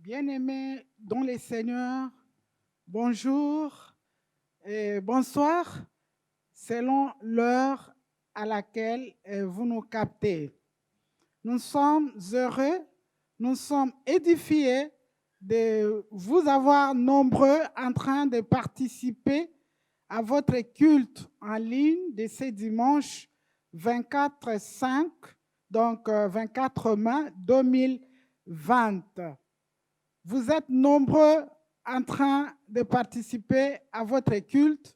Bien-aimés dans les Seigneurs, bonjour et bonsoir, selon l'heure à laquelle vous nous captez. Nous sommes heureux, nous sommes édifiés de vous avoir nombreux en train de participer à votre culte en ligne de ce dimanche 24/5, donc 24 mai 2020. Vous êtes nombreux en train de participer à votre culte.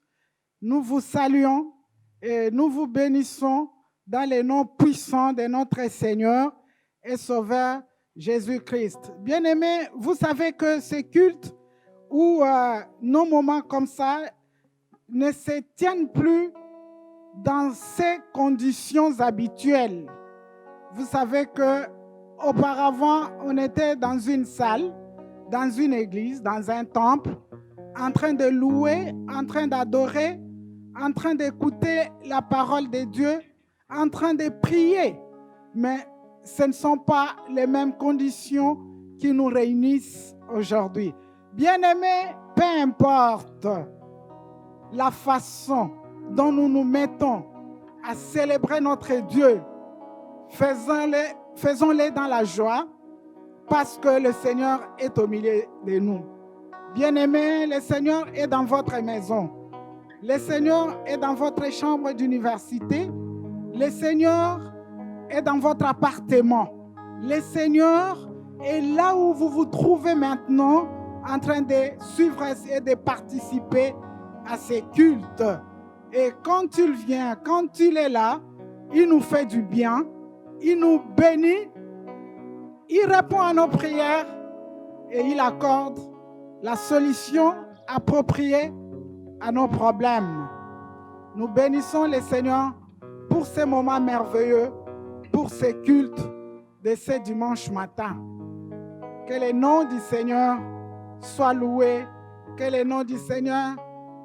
Nous vous saluons et nous vous bénissons dans le nom puissant de notre Seigneur et Sauveur Jésus-Christ. Bien-aimés, vous savez que ces cultes ou nos moments comme ça ne se tiennent plus dans ces conditions habituelles. Vous savez que auparavant, on était dans une salle, dans une église, dans un temple, en train de louer, en train d'adorer, en train d'écouter la parole de Dieu, en train de prier. Mais ce ne sont pas les mêmes conditions qui nous réunissent aujourd'hui. Bien-aimés, peu importe la façon dont nous nous mettons à célébrer notre Dieu, faisons-les dans la joie, parce que le Seigneur est au milieu de nous. Bien-aimés, le Seigneur est dans votre maison. Le Seigneur est dans votre chambre d'université. Le Seigneur est dans votre appartement. Le Seigneur est là où vous vous trouvez maintenant, en train de suivre et de participer à ces cultes. Et quand il vient, quand il est là, il nous fait du bien, il nous bénit, il répond à nos prières et il accorde la solution appropriée à nos problèmes. Nous bénissons le Seigneur pour ces moments merveilleux, pour ces cultes de ce dimanche matin. Que le nom du Seigneur soit loué, que le nom du Seigneur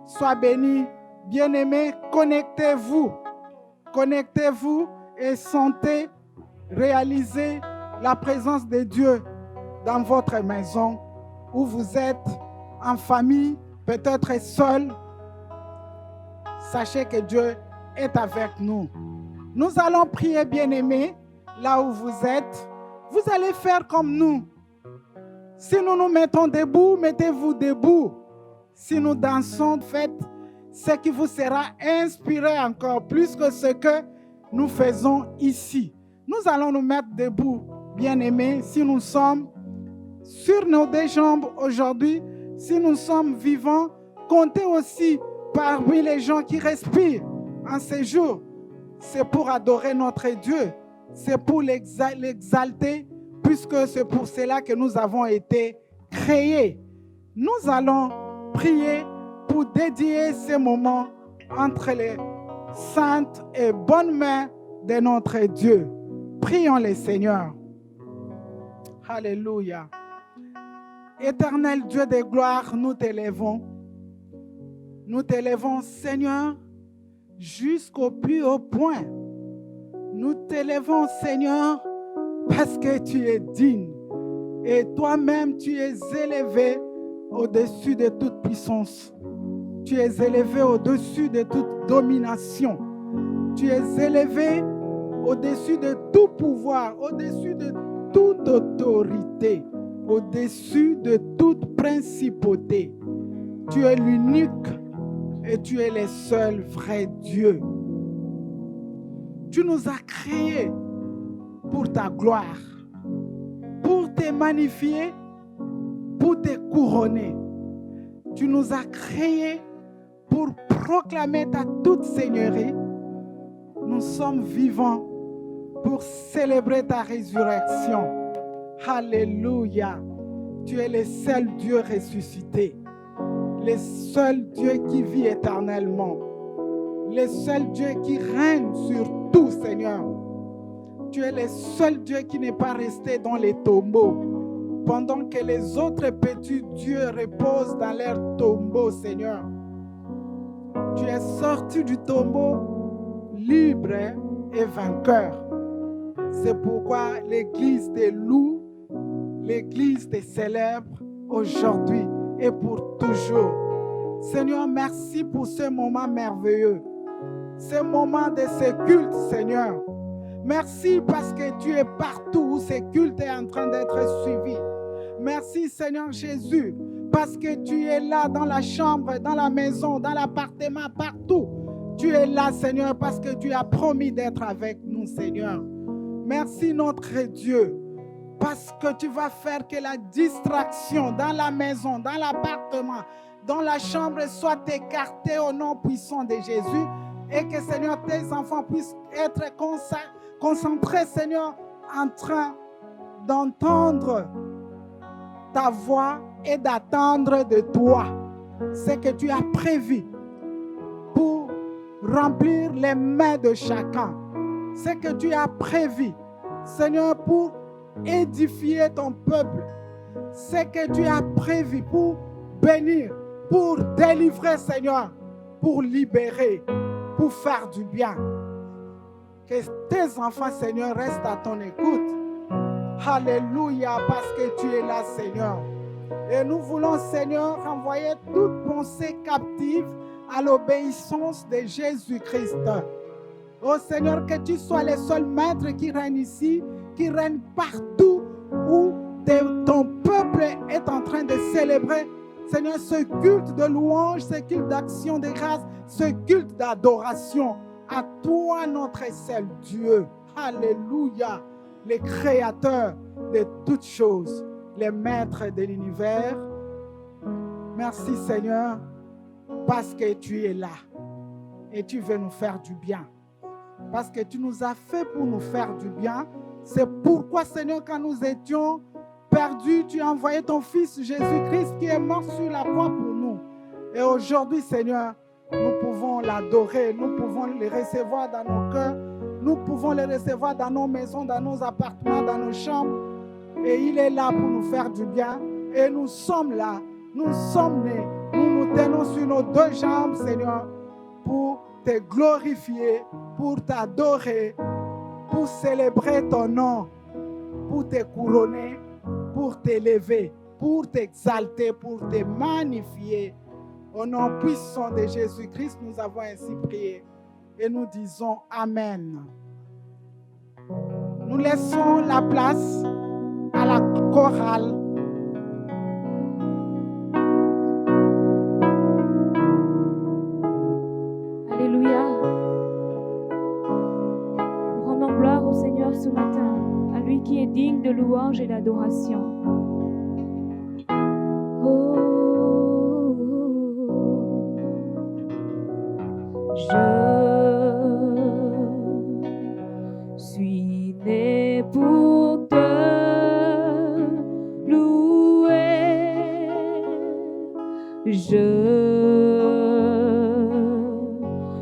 soit béni. Bien-aimés, connectez-vous et sentez, réalisez la présence de Dieu dans votre maison, où vous êtes en famille, peut-être seul. Sachez que Dieu est avec nous. Nous allons prier, bien-aimés, là où vous êtes. Vous allez faire comme nous. Si nous nous mettons debout, mettez-vous debout. Si nous dansons, faites ce qui vous sera inspiré encore plus que ce que nous faisons ici. Nous allons nous mettre debout, bien-aimés, si nous sommes sur nos deux jambes aujourd'hui, si nous sommes vivants, comptez aussi parmi les gens qui respirent en ces jours. C'est pour adorer notre Dieu, c'est pour l'exalter, puisque c'est pour cela que nous avons été créés. Nous allons prier pour dédier ces moments entre les saintes et bonnes mains de notre Dieu. Prions le Seigneur. Alléluia. Éternel Dieu de gloire, nous t'élèvons. Nous t'élèvons, Seigneur, jusqu'au plus haut point. Nous t'élèvons, Seigneur, parce que tu es digne. Et toi-même, tu es élevé au-dessus de toute puissance. Tu es élevé au-dessus de toute domination. Tu es élevé au-dessus de tout pouvoir, au-dessus de toute autorité, au-dessus de toute principauté. Tu es l'unique et tu es le seul vrai Dieu. Tu nous as créés pour ta gloire, pour te magnifier, pour te couronner. Tu nous as créés pour proclamer ta toute seigneurie. Nous sommes vivants pour célébrer ta résurrection. Alléluia. Tu es le seul Dieu ressuscité, le seul Dieu qui vit éternellement, le seul Dieu qui règne sur tout, Seigneur. Tu es le seul Dieu qui n'est pas resté dans les tombeaux, pendant que les autres petits dieux reposent dans leurs tombeaux, Seigneur. Tu es sorti du tombeau libre et vainqueur. C'est pourquoi l'Église te loue, l'Église te célèbre aujourd'hui et pour toujours. Seigneur, merci pour ce moment merveilleux, ce moment de ce culte, Seigneur. Merci parce que tu es partout où ce culte est en train d'être suivi. Merci, Seigneur Jésus, parce que tu es là dans la chambre, dans la maison, dans l'appartement, partout. Tu es là, Seigneur, parce que tu as promis d'être avec nous, Seigneur. Merci, notre Dieu, parce que tu vas faire que la distraction dans la maison, dans l'appartement, dans la chambre soit écartée au nom puissant de Jésus et que, Seigneur, tes enfants puissent être concentrés, Seigneur, en train d'entendre ta voix et d'attendre de toi ce que tu as prévu pour remplir les mains de chacun, ce que tu as prévu, Seigneur, pour édifier ton peuple, ce que tu as prévu pour bénir, pour délivrer, Seigneur, pour libérer, pour faire du bien. Que tes enfants, Seigneur, restent à ton écoute. Alléluia, parce que tu es là, Seigneur. Et nous voulons, Seigneur, renvoyer toute pensée captive à l'obéissance de Jésus-Christ. Oh Seigneur, que tu sois le seul maître qui règne ici, qui règne partout où ton peuple est en train de célébrer, Seigneur, ce culte de louange, ce culte d'action de grâce, ce culte d'adoration à toi, notre seul Dieu. Alléluia, le créateur de toutes choses, le maître de l'univers. Merci, Seigneur, parce que tu es là et tu veux nous faire du bien. Parce que tu nous as fait pour nous faire du bien. C'est pourquoi, Seigneur, quand nous étions perdus, tu as envoyé ton Fils Jésus-Christ qui est mort sur la croix pour nous. Et aujourd'hui, Seigneur, nous pouvons l'adorer, nous pouvons le recevoir dans nos cœurs, nous pouvons le recevoir dans nos maisons, dans nos appartements, dans nos chambres. Et il est là pour nous faire du bien. Et nous sommes là, nous sommes nés, nous nous tenons sur nos deux jambes, Seigneur, pour te glorifier, pour t'adorer, pour célébrer ton nom, pour te couronner, pour t'élever, pour t'exalter, pour te magnifier. Au nom puissant de Jésus-Christ, nous avons ainsi prié et nous disons Amen. Nous laissons la place à la chorale. Alléluia. Nous rendons gloire au Seigneur ce matin, à lui qui est digne de louange et d'adoration. Je suis né pour te louer. Je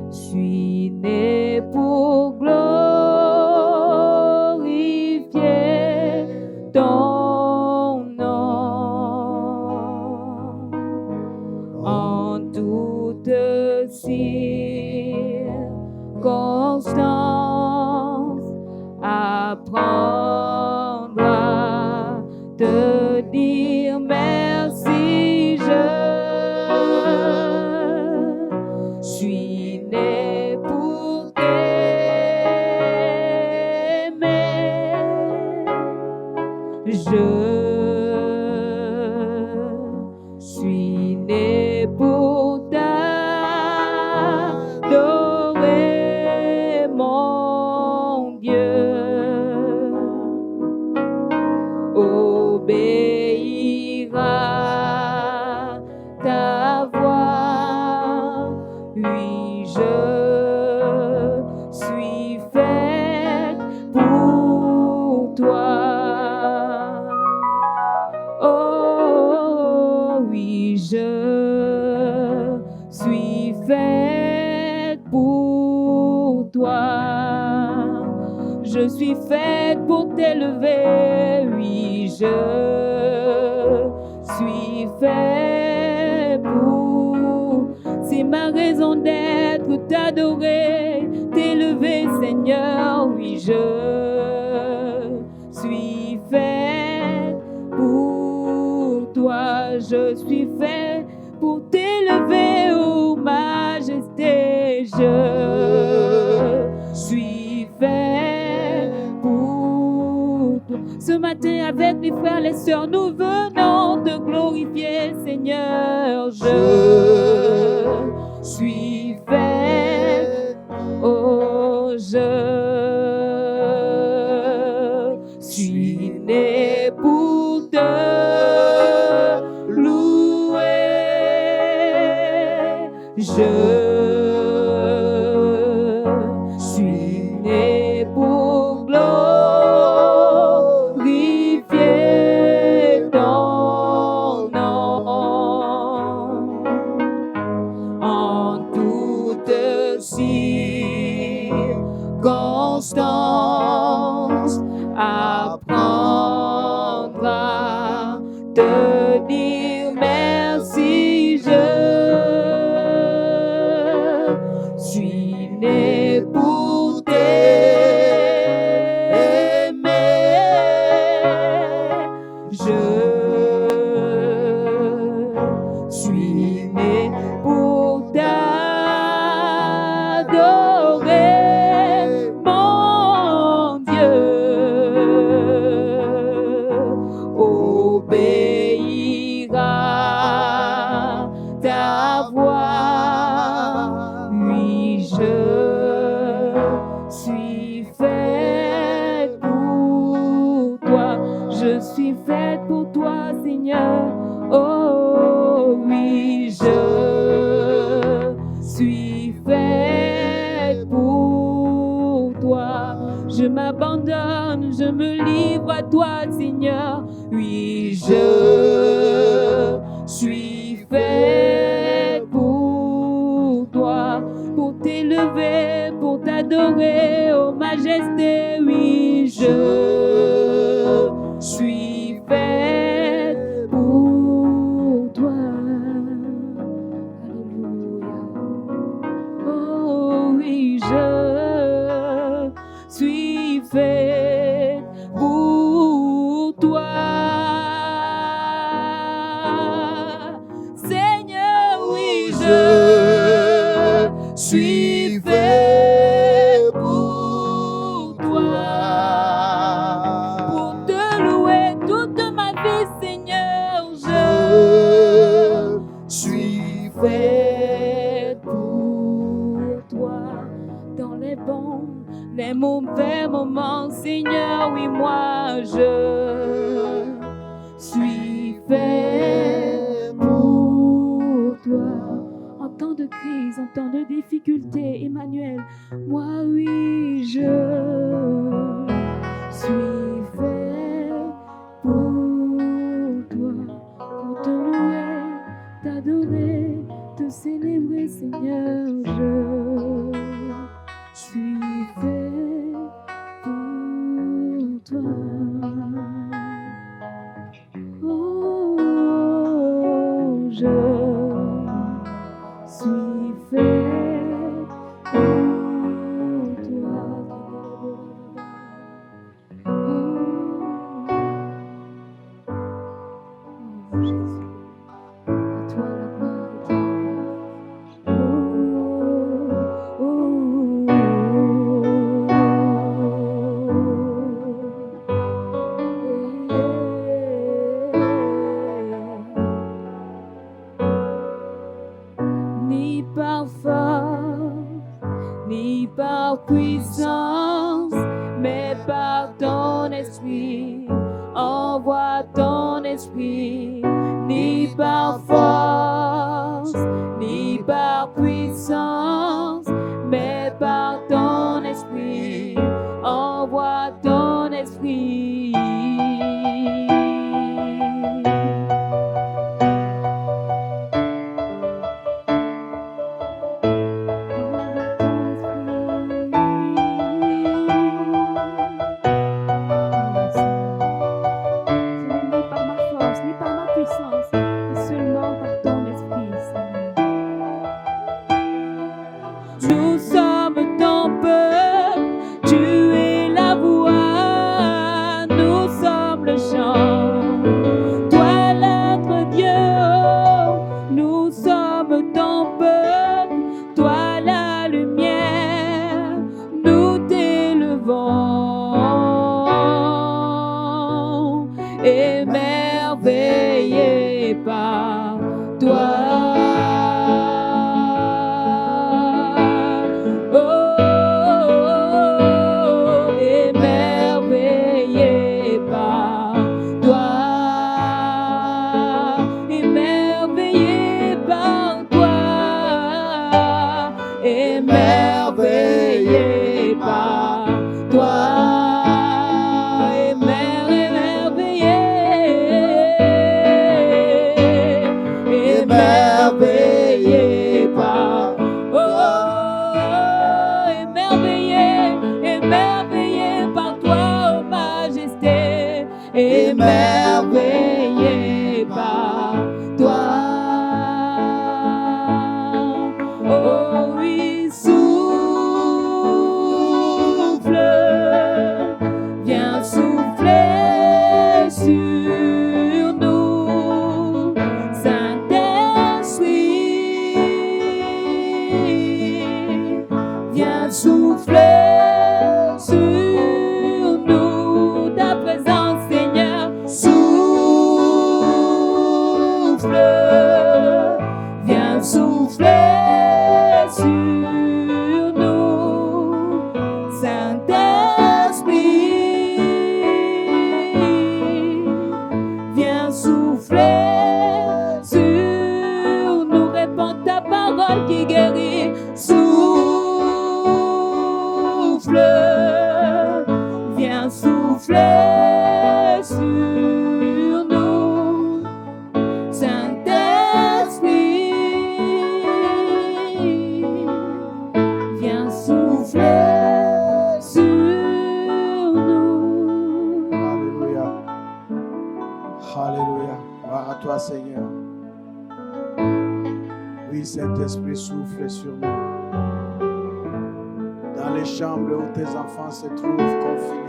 suis né pour glorifier ton nom en toute circonstance, apprendre à te dire merci. Je suis né pour t'aimer. Je suis né pour t'adorer, mon Dieu. Obéir à ta voix, oui, je suis faite pour toi. Oh, oui, je suis faite pour toi. Je suis faite pour t'élever, oui, je suis faite pour. C'est ma raison d'être, t'adorer, t'élever, Seigneur, oui, je suis faite pour toi, je suis fait pour t'élever, ô majesté. Je suis fait pour toi. Ce matin, avec les frères, les sœurs, nous venons te glorifier, Seigneur. Je suis fait, oh, je suis né pour te louer. Je suis né pour glorifier ton nom. En toute circonstance, apprendre à te dire merci. Je suis né pour t'aimer. Je suis né pour t'adorer, mon Dieu. Obéir à ta voix. Oui, je suis faite pour toi. Je suis faite pour toi, Seigneur. Oh oui, je suis faite pour toi. Je m'abandonne, je me livre à toi, Seigneur. Oui, je suis faite pour toi, pour t'élever, pour t'adorer, ô majesté. Oui, je suis faite pour toi. Alléluia. Oh oui, je suis faite pour toi. Seigneur, oui, je suis fait pour toi, pour te louer toute ma vie, Seigneur. Je suis fait pour toi, dans les bons, les mauvais moments, Seigneur. Oui, moi, je suis fait pour toi. En temps de crise, en temps de difficulté, Emmanuel, moi, oui, je suis fait pour toi, pour te louer, t'adorer, te célébrer, Seigneur. Je suis fait pour toi. Oh, je suis fait pour toi. Oh, Jésus, à toi la gloire éternelle. Oh, ni par force, ni par puissance, mais par ton esprit. Envoie ton esprit, ni par force, ni par puissance, mais par ton esprit. Envoie ton esprit. émerveillé par toi. Émerveillé par toi. Oh oui, souffle, viens souffler sur nous, Saint-Esprit, viens souffler sur nous, ta présence, Seigneur, souffle, viens souffler sur nous, Saint-Esprit, viens souffler sur nous, répands ta parole qui guérit, souffle, viens souffler sur nous, Saint-Esprit, viens souffler sur nous. Alléluia. Alléluia. Gloire à toi, Seigneur. Oui, Saint-Esprit souffle sur nous. Dans les chambres où tes enfants se trouvent confinés,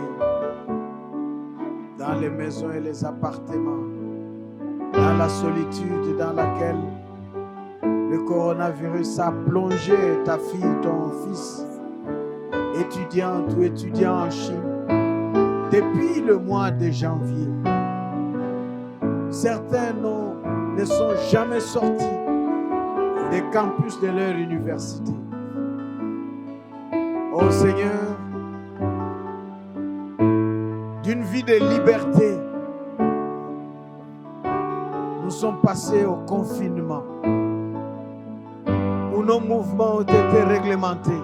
dans les maisons et les appartements, dans la solitude dans laquelle le coronavirus a plongé ta fille, ton fils, étudiante ou étudiant en Chine, depuis le mois de janvier. Certains ne sont jamais sortis des campus de leur université. Oh Seigneur, d'une vie de liberté, nous sommes passés au confinement, où nos mouvements ont été réglementés,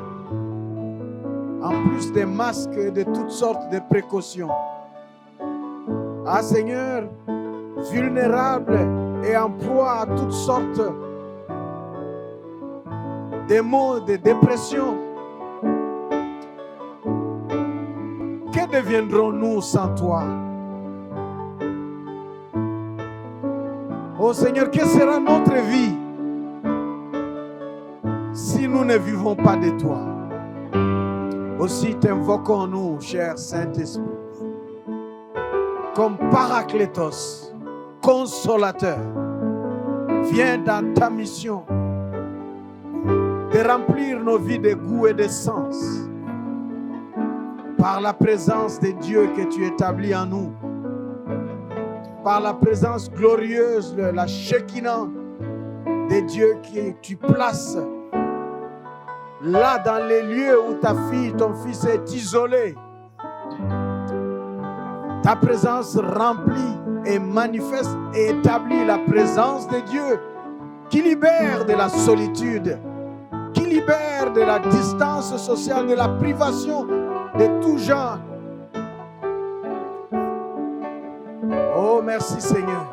en plus des masques et de toutes sortes de précautions. Ah Seigneur, vulnérables et en proie à toutes sortes de maux, de dépression. Que deviendrons-nous sans toi? Oh Seigneur, que sera notre vie si nous ne vivons pas de toi? Aussi t'invoquons-nous, cher Saint-Esprit, comme Paraclétos, consolateur. Viens dans ta mission de remplir nos vies de goût et de sens par la présence de Dieu que tu établis en nous, par la présence glorieuse, la Shekinah de Dieu que tu places là dans les lieux où ta fille, ton fils est isolé. Ta présence remplit et manifeste et établit la présence de Dieu qui libère de la solitude, qui libère de la distance sociale, de la privation de tout genre. Oh, merci Seigneur,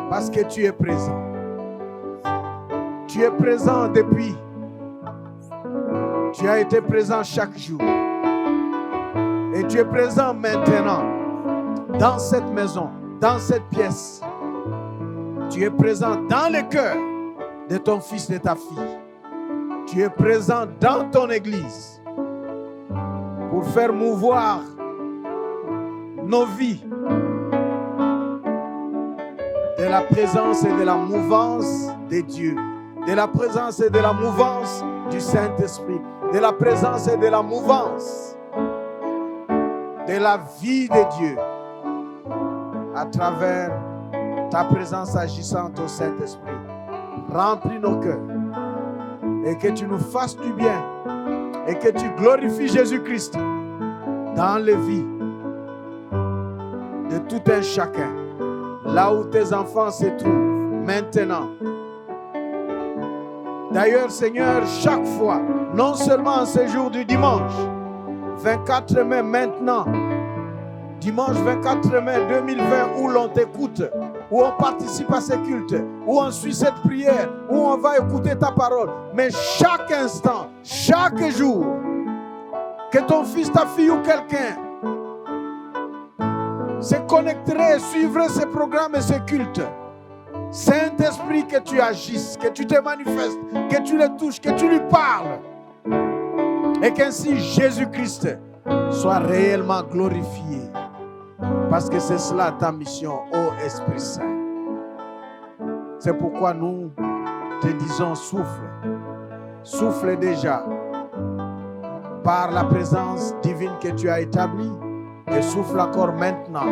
parce que tu es présent. Tu es présent depuis. Tu as été présent chaque jour. Et tu es présent maintenant, dans cette maison, dans cette pièce. Tu es présent dans le cœur de ton fils, de ta fille. Tu es présent dans ton église pour faire mouvoir nos vies de la présence et de la mouvance de Dieu, de la présence et de la mouvance du Saint-Esprit, de la présence et de la mouvance de la vie de Dieu à travers ta présence agissante au Saint-Esprit. Remplis nos cœurs et que tu nous fasses du bien et que tu glorifies Jésus-Christ dans les vies de tout un chacun, là où tes enfants se trouvent maintenant. D'ailleurs, Seigneur, chaque fois, non seulement en ce jour du dimanche, 24 mai maintenant, dimanche 24 mai 2020, où l'on t'écoute, où on participe à ces cultes, où on suit cette prière, où on va écouter ta parole, mais chaque instant, chaque jour, que ton fils, ta fille ou quelqu'un se connecterait et suivrait ces programmes et ces cultes. Saint-Esprit, que tu agisses, que tu te manifestes, que tu le touches, que tu lui parles. Et qu'ainsi Jésus-Christ soit réellement glorifié. Parce que c'est cela ta mission, ô Esprit Saint. C'est pourquoi nous te disons souffle. Souffle déjà par la présence divine que tu as établie. Et souffle encore maintenant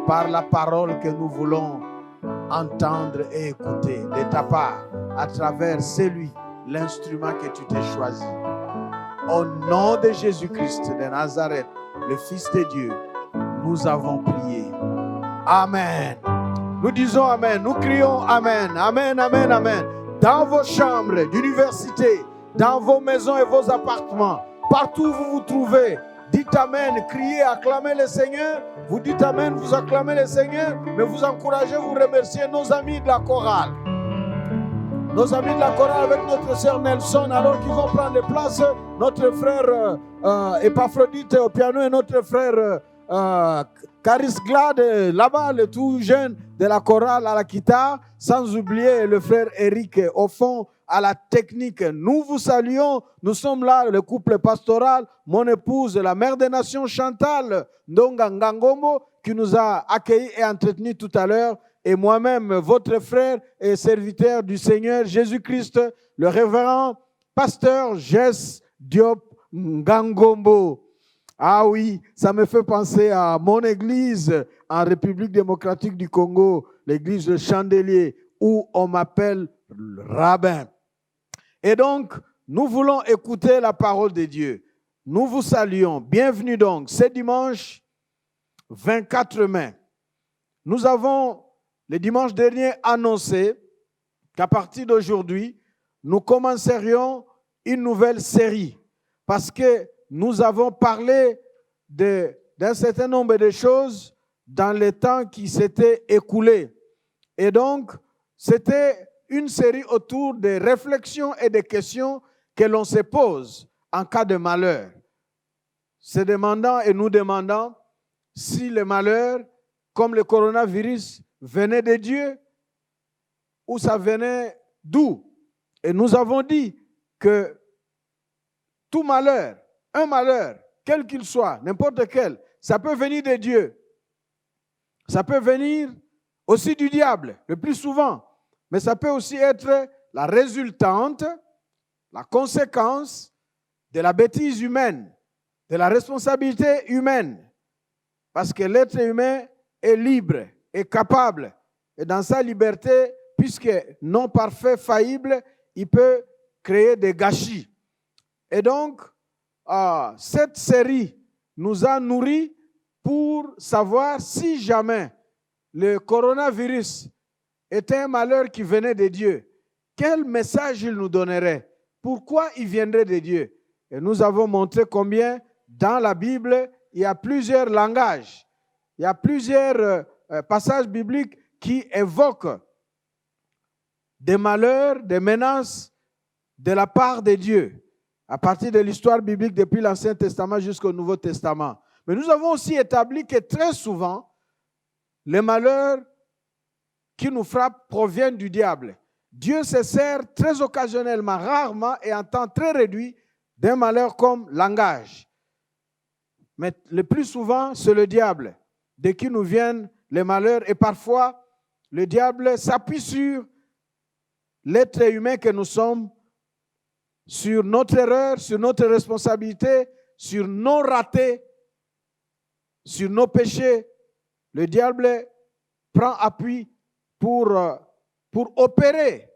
par la parole que nous voulons entendre et écouter de ta part à travers celui, l'instrument que tu t'es choisi. Au nom de Jésus-Christ de Nazareth, le Fils de Dieu, nous avons prié. Amen. Nous disons Amen. Nous crions Amen. Amen, Amen, Amen. Dans vos chambres d'université, dans vos maisons et vos appartements, partout où vous vous trouvez, dites Amen, criez, acclamez le Seigneur. Vous dites Amen, vous acclamez le Seigneur, mais vous encouragez, vous remerciez nos amis de la chorale. Nos amis de la chorale avec notre sœur Nelson, alors qu'ils vont prendre place, notre frère Epaphrodite au piano et notre frère Caris Glad, là-bas, le tout jeune de la chorale à la guitare, sans oublier le frère Eric au fond à la technique. Nous vous saluons, nous sommes là, le couple pastoral, mon épouse, la mère des nations Chantal Ndonga Ngangombo, qui nous a accueillis et entretenus tout à l'heure, et moi-même, votre frère et serviteur du Seigneur Jésus-Christ, le révérend pasteur Jess Diop Ngangombo. Ah oui, ça me fait penser à mon église en République démocratique du Congo, l'église de Chandelier, où on m'appelle rabbin. Et donc, nous voulons écouter la parole de Dieu. Nous vous saluons. Bienvenue donc. C'est dimanche 24 mai. Nous avons, le dimanche dernier, annoncé qu'à partir d'aujourd'hui, nous commencerions une nouvelle série. Parce que nous avons parlé d'un certain nombre de choses dans le temps qui s'était écoulé. Et donc, c'était une série autour des réflexions et des questions que l'on se pose en cas de malheur. Se demandant et nous demandant si le malheur, comme le coronavirus, venait de Dieu ou ça venait d'où. Et nous avons dit que tout malheur, un malheur, quel qu'il soit, n'importe quel, ça peut venir de Dieu. Ça peut venir aussi du diable, le plus souvent. Mais ça peut aussi être la résultante, la conséquence de la bêtise humaine, de la responsabilité humaine. Parce que l'être humain est libre, est capable. Et dans sa liberté, puisque non parfait, faillible, il peut créer des gâchis. Et donc, cette série nous a nourris pour savoir si jamais le coronavirus était un malheur qui venait de Dieu, quel message il nous donnerait? Pourquoi il viendrait de Dieu? Et nous avons montré combien dans la Bible, il y a plusieurs langages, il y a plusieurs passages bibliques qui évoquent des malheurs, des menaces de la part de Dieu, à partir de l'histoire biblique depuis l'Ancien Testament jusqu'au Nouveau Testament. Mais nous avons aussi établi que très souvent, les malheurs qui nous frappent proviennent du diable. Dieu se sert très occasionnellement, rarement et en temps très réduit d'un malheur comme langage. Mais le plus souvent, c'est le diable de qui nous viennent les malheurs. Et parfois, le diable s'appuie sur l'être humain que nous sommes, sur notre erreur, sur notre responsabilité, sur nos ratés, sur nos péchés. Le diable prend appui pour opérer,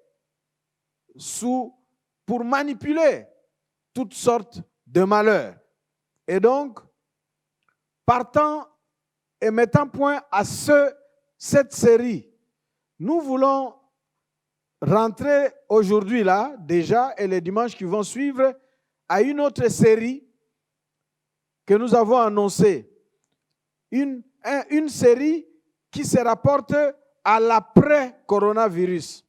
pour manipuler toutes sortes de malheurs. Et donc, partant et mettant point à cette série, nous voulons rentrer aujourd'hui là, déjà, et les dimanches qui vont suivre, à une autre série que nous avons annoncée. Une série qui se rapporte à l'après-coronavirus.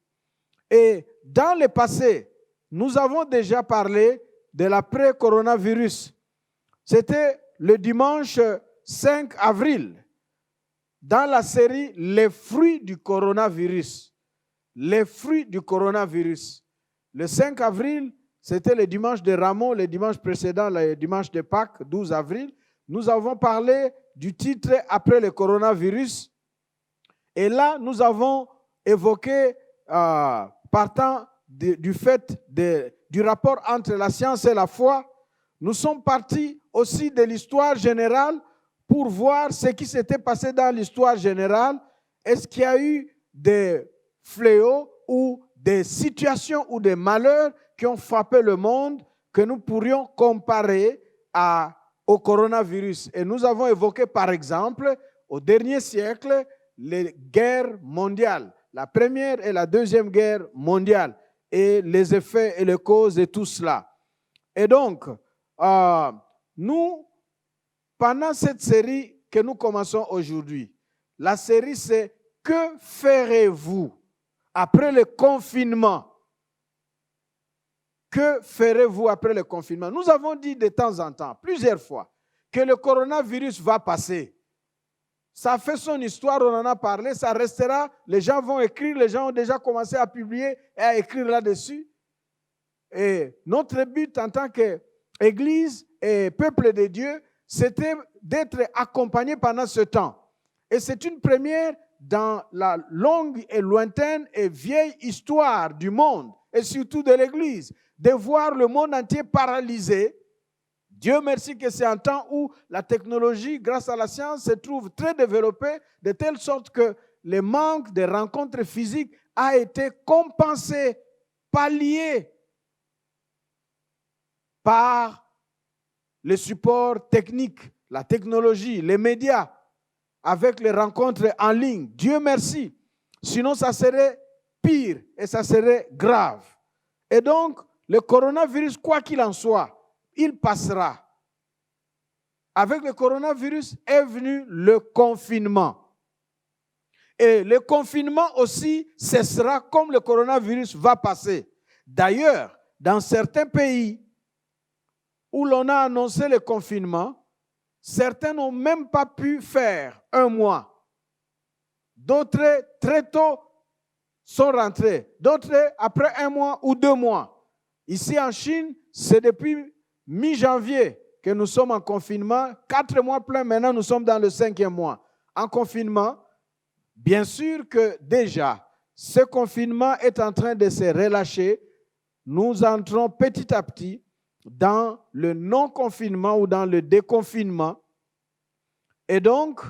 Et dans le passé, nous avons déjà parlé de l'après-coronavirus. C'était le dimanche 5 avril, dans la série « Les fruits du coronavirus ». Les fruits du coronavirus. Le 5 avril, c'était le dimanche de Ramos, le dimanche précédent, le dimanche de Pâques, 12 avril. Nous avons parlé du titre « Après le coronavirus ». Et là, nous avons évoqué, partant du fait du rapport entre la science et la foi, nous sommes partis aussi de l'histoire générale pour voir ce qui s'était passé dans l'histoire générale. Est-ce qu'il y a eu des fléaux ou des situations ou des malheurs qui ont frappé le monde que nous pourrions comparer au coronavirus? Et nous avons évoqué, par exemple, au dernier siècle, les guerres mondiales, la première et la deuxième guerre mondiale, et les effets et les causes de tout cela. Et donc, nous, pendant cette série que nous commençons aujourd'hui, la série c'est « Que ferez-vous après le confinement ?» Que ferez-vous après le confinement? Nous avons dit de temps en temps, plusieurs fois, que le coronavirus va passer. Ça fait son histoire, on en a parlé, ça restera, les gens vont écrire, les gens ont déjà commencé à publier et à écrire là-dessus. Et notre but en tant qu'Église et peuple de Dieu, c'était d'être accompagnés pendant ce temps. Et c'est une première dans la longue et lointaine et vieille histoire du monde, et surtout de l'Église, de voir le monde entier paralysé. Dieu merci que c'est un temps où la technologie, grâce à la science, se trouve très développée, de telle sorte que le manque de rencontres physiques a été compensé, pallié par les supports techniques, la technologie, les médias, avec les rencontres en ligne. Dieu merci. Sinon, ça serait pire et ça serait grave. Et donc, le coronavirus, quoi qu'il en soit, il passera. Avec le coronavirus est venu le confinement. Et le confinement aussi cessera comme le coronavirus va passer. D'ailleurs, dans certains pays où l'on a annoncé le confinement, certains n'ont même pas pu faire un mois. D'autres, très tôt, sont rentrés. D'autres, après un mois ou 2 mois. Ici en Chine, c'est depuis mi-janvier que nous sommes en confinement. 4 mois pleins, maintenant nous sommes dans le 5e mois. En confinement, bien sûr que déjà, ce confinement est en train de se relâcher. Nous entrons petit à petit dans le non-confinement ou dans le déconfinement. Et donc,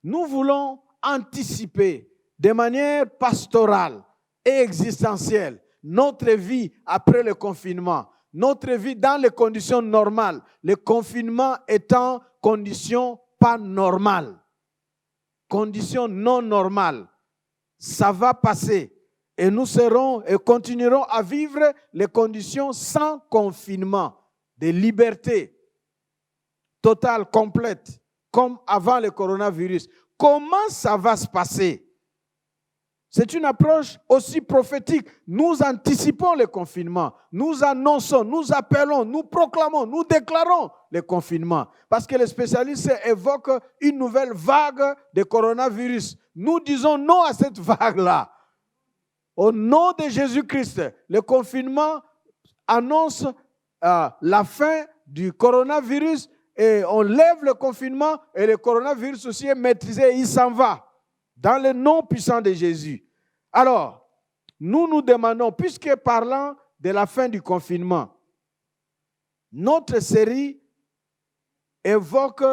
nous voulons anticiper de manière pastorale et existentielle notre vie après le confinement, notre vie dans les conditions normales, le confinement étant condition pas normale, condition non normale. Ça va passer et nous serons et continuerons à vivre les conditions sans confinement, de liberté totale, complète, comme avant le coronavirus. Comment ça va se passer? C'est une approche aussi prophétique. Nous anticipons le confinement. Nous annonçons, nous appelons, nous proclamons, nous déclarons le confinement. Parce que les spécialistes évoquent une nouvelle vague de coronavirus. Nous disons non à cette vague-là. Au nom de Jésus-Christ, le confinement annonce la fin du coronavirus et on lève le confinement et le coronavirus aussi est maîtrisé et il s'en va. Dans le nom puissant de Jésus. Alors, nous nous demandons, puisque parlant de la fin du confinement, notre série évoque,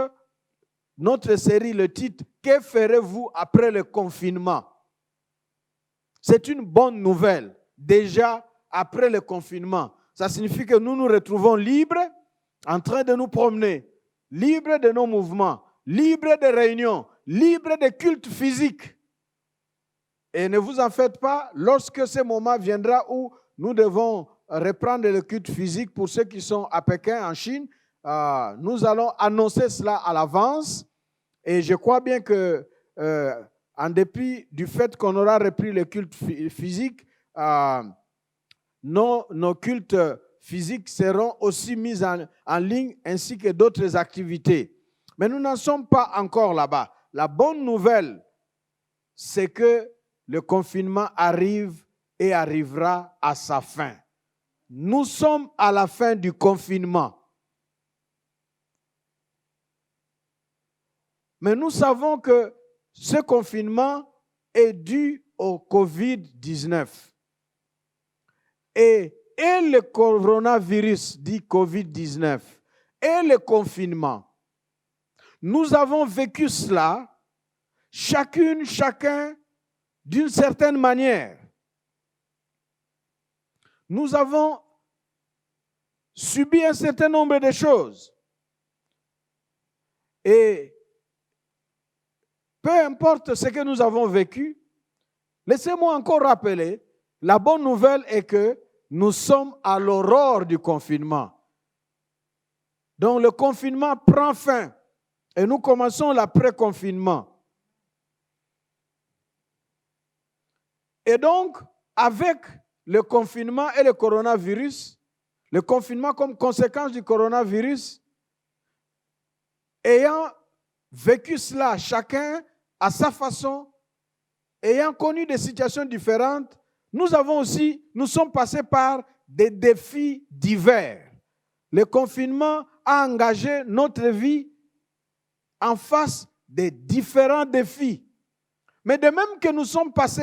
le titre que ferez-vous après le confinement? C'est une bonne nouvelle. Déjà, après le confinement, ça signifie que nous nous retrouvons libres, en train de nous promener, libres de nos mouvements, libres de réunions, libres de cultes physiques. Et ne vous en faites pas, lorsque ce moment viendra où nous devons reprendre le culte physique pour ceux qui sont à Pékin, en Chine, nous allons annoncer cela à l'avance. Et je crois bien que, en dépit du fait qu'on aura repris le culte physique, nos cultes physiques seront aussi mis en ligne, ainsi que d'autres activités. Mais nous n'en sommes pas encore là-bas. La bonne nouvelle, c'est que le confinement arrive et arrivera à sa fin. Nous sommes à la fin du confinement. Mais nous savons que ce confinement est dû au COVID-19. Et le coronavirus, dit COVID-19, et le confinement, nous avons vécu cela, chacun, d'une certaine manière. Nous avons subi un certain nombre de choses. Et peu importe ce que nous avons vécu, laissez-moi encore rappeler, la bonne nouvelle est que nous sommes à l'aurore du confinement. Donc le confinement prend fin et nous commençons l'après-confinement. Et donc, avec le confinement et le coronavirus, le confinement comme conséquence du coronavirus, ayant vécu cela chacun à sa façon, ayant connu des situations différentes, nous sommes passés par des défis divers. Le confinement a engagé notre vie en face des différents défis. Mais de même que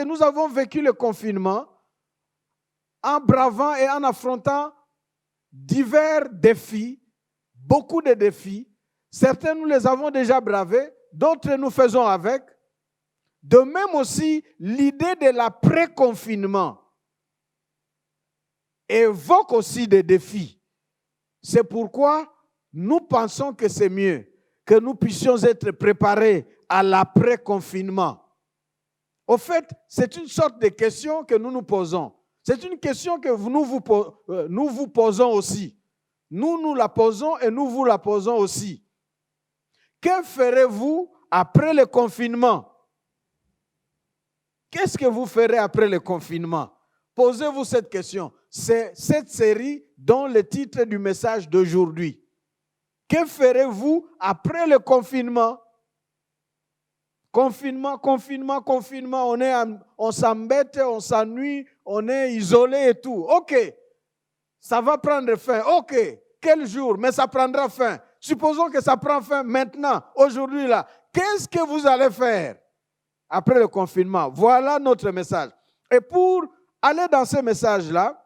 nous avons vécu le confinement en bravant et en affrontant divers défis, beaucoup de défis. Certains, nous les avons déjà bravés, d'autres, nous faisons avec. De même aussi, l'idée de l'après-confinement évoque aussi des défis. C'est pourquoi nous pensons que c'est mieux que nous puissions être préparés à l'après-confinement. Au fait, c'est une sorte de question que nous nous posons. C'est une question que nous vous posons aussi. Nous la posons et nous vous la posons aussi. Que ferez-vous après le confinement? Qu'est-ce que vous ferez après le confinement? Posez-vous cette question. C'est cette série dont le titre du message d'aujourd'hui. Que ferez-vous après le confinement? Confinement, on s'embête, on s'ennuie, on est isolé et tout. Ok, ça va prendre fin. Ok, quel jour? Mais ça prendra fin. Supposons que ça prend fin maintenant, aujourd'hui là. Qu'est-ce que vous allez faire après le confinement? Voilà notre message. Et pour aller dans ce message-là,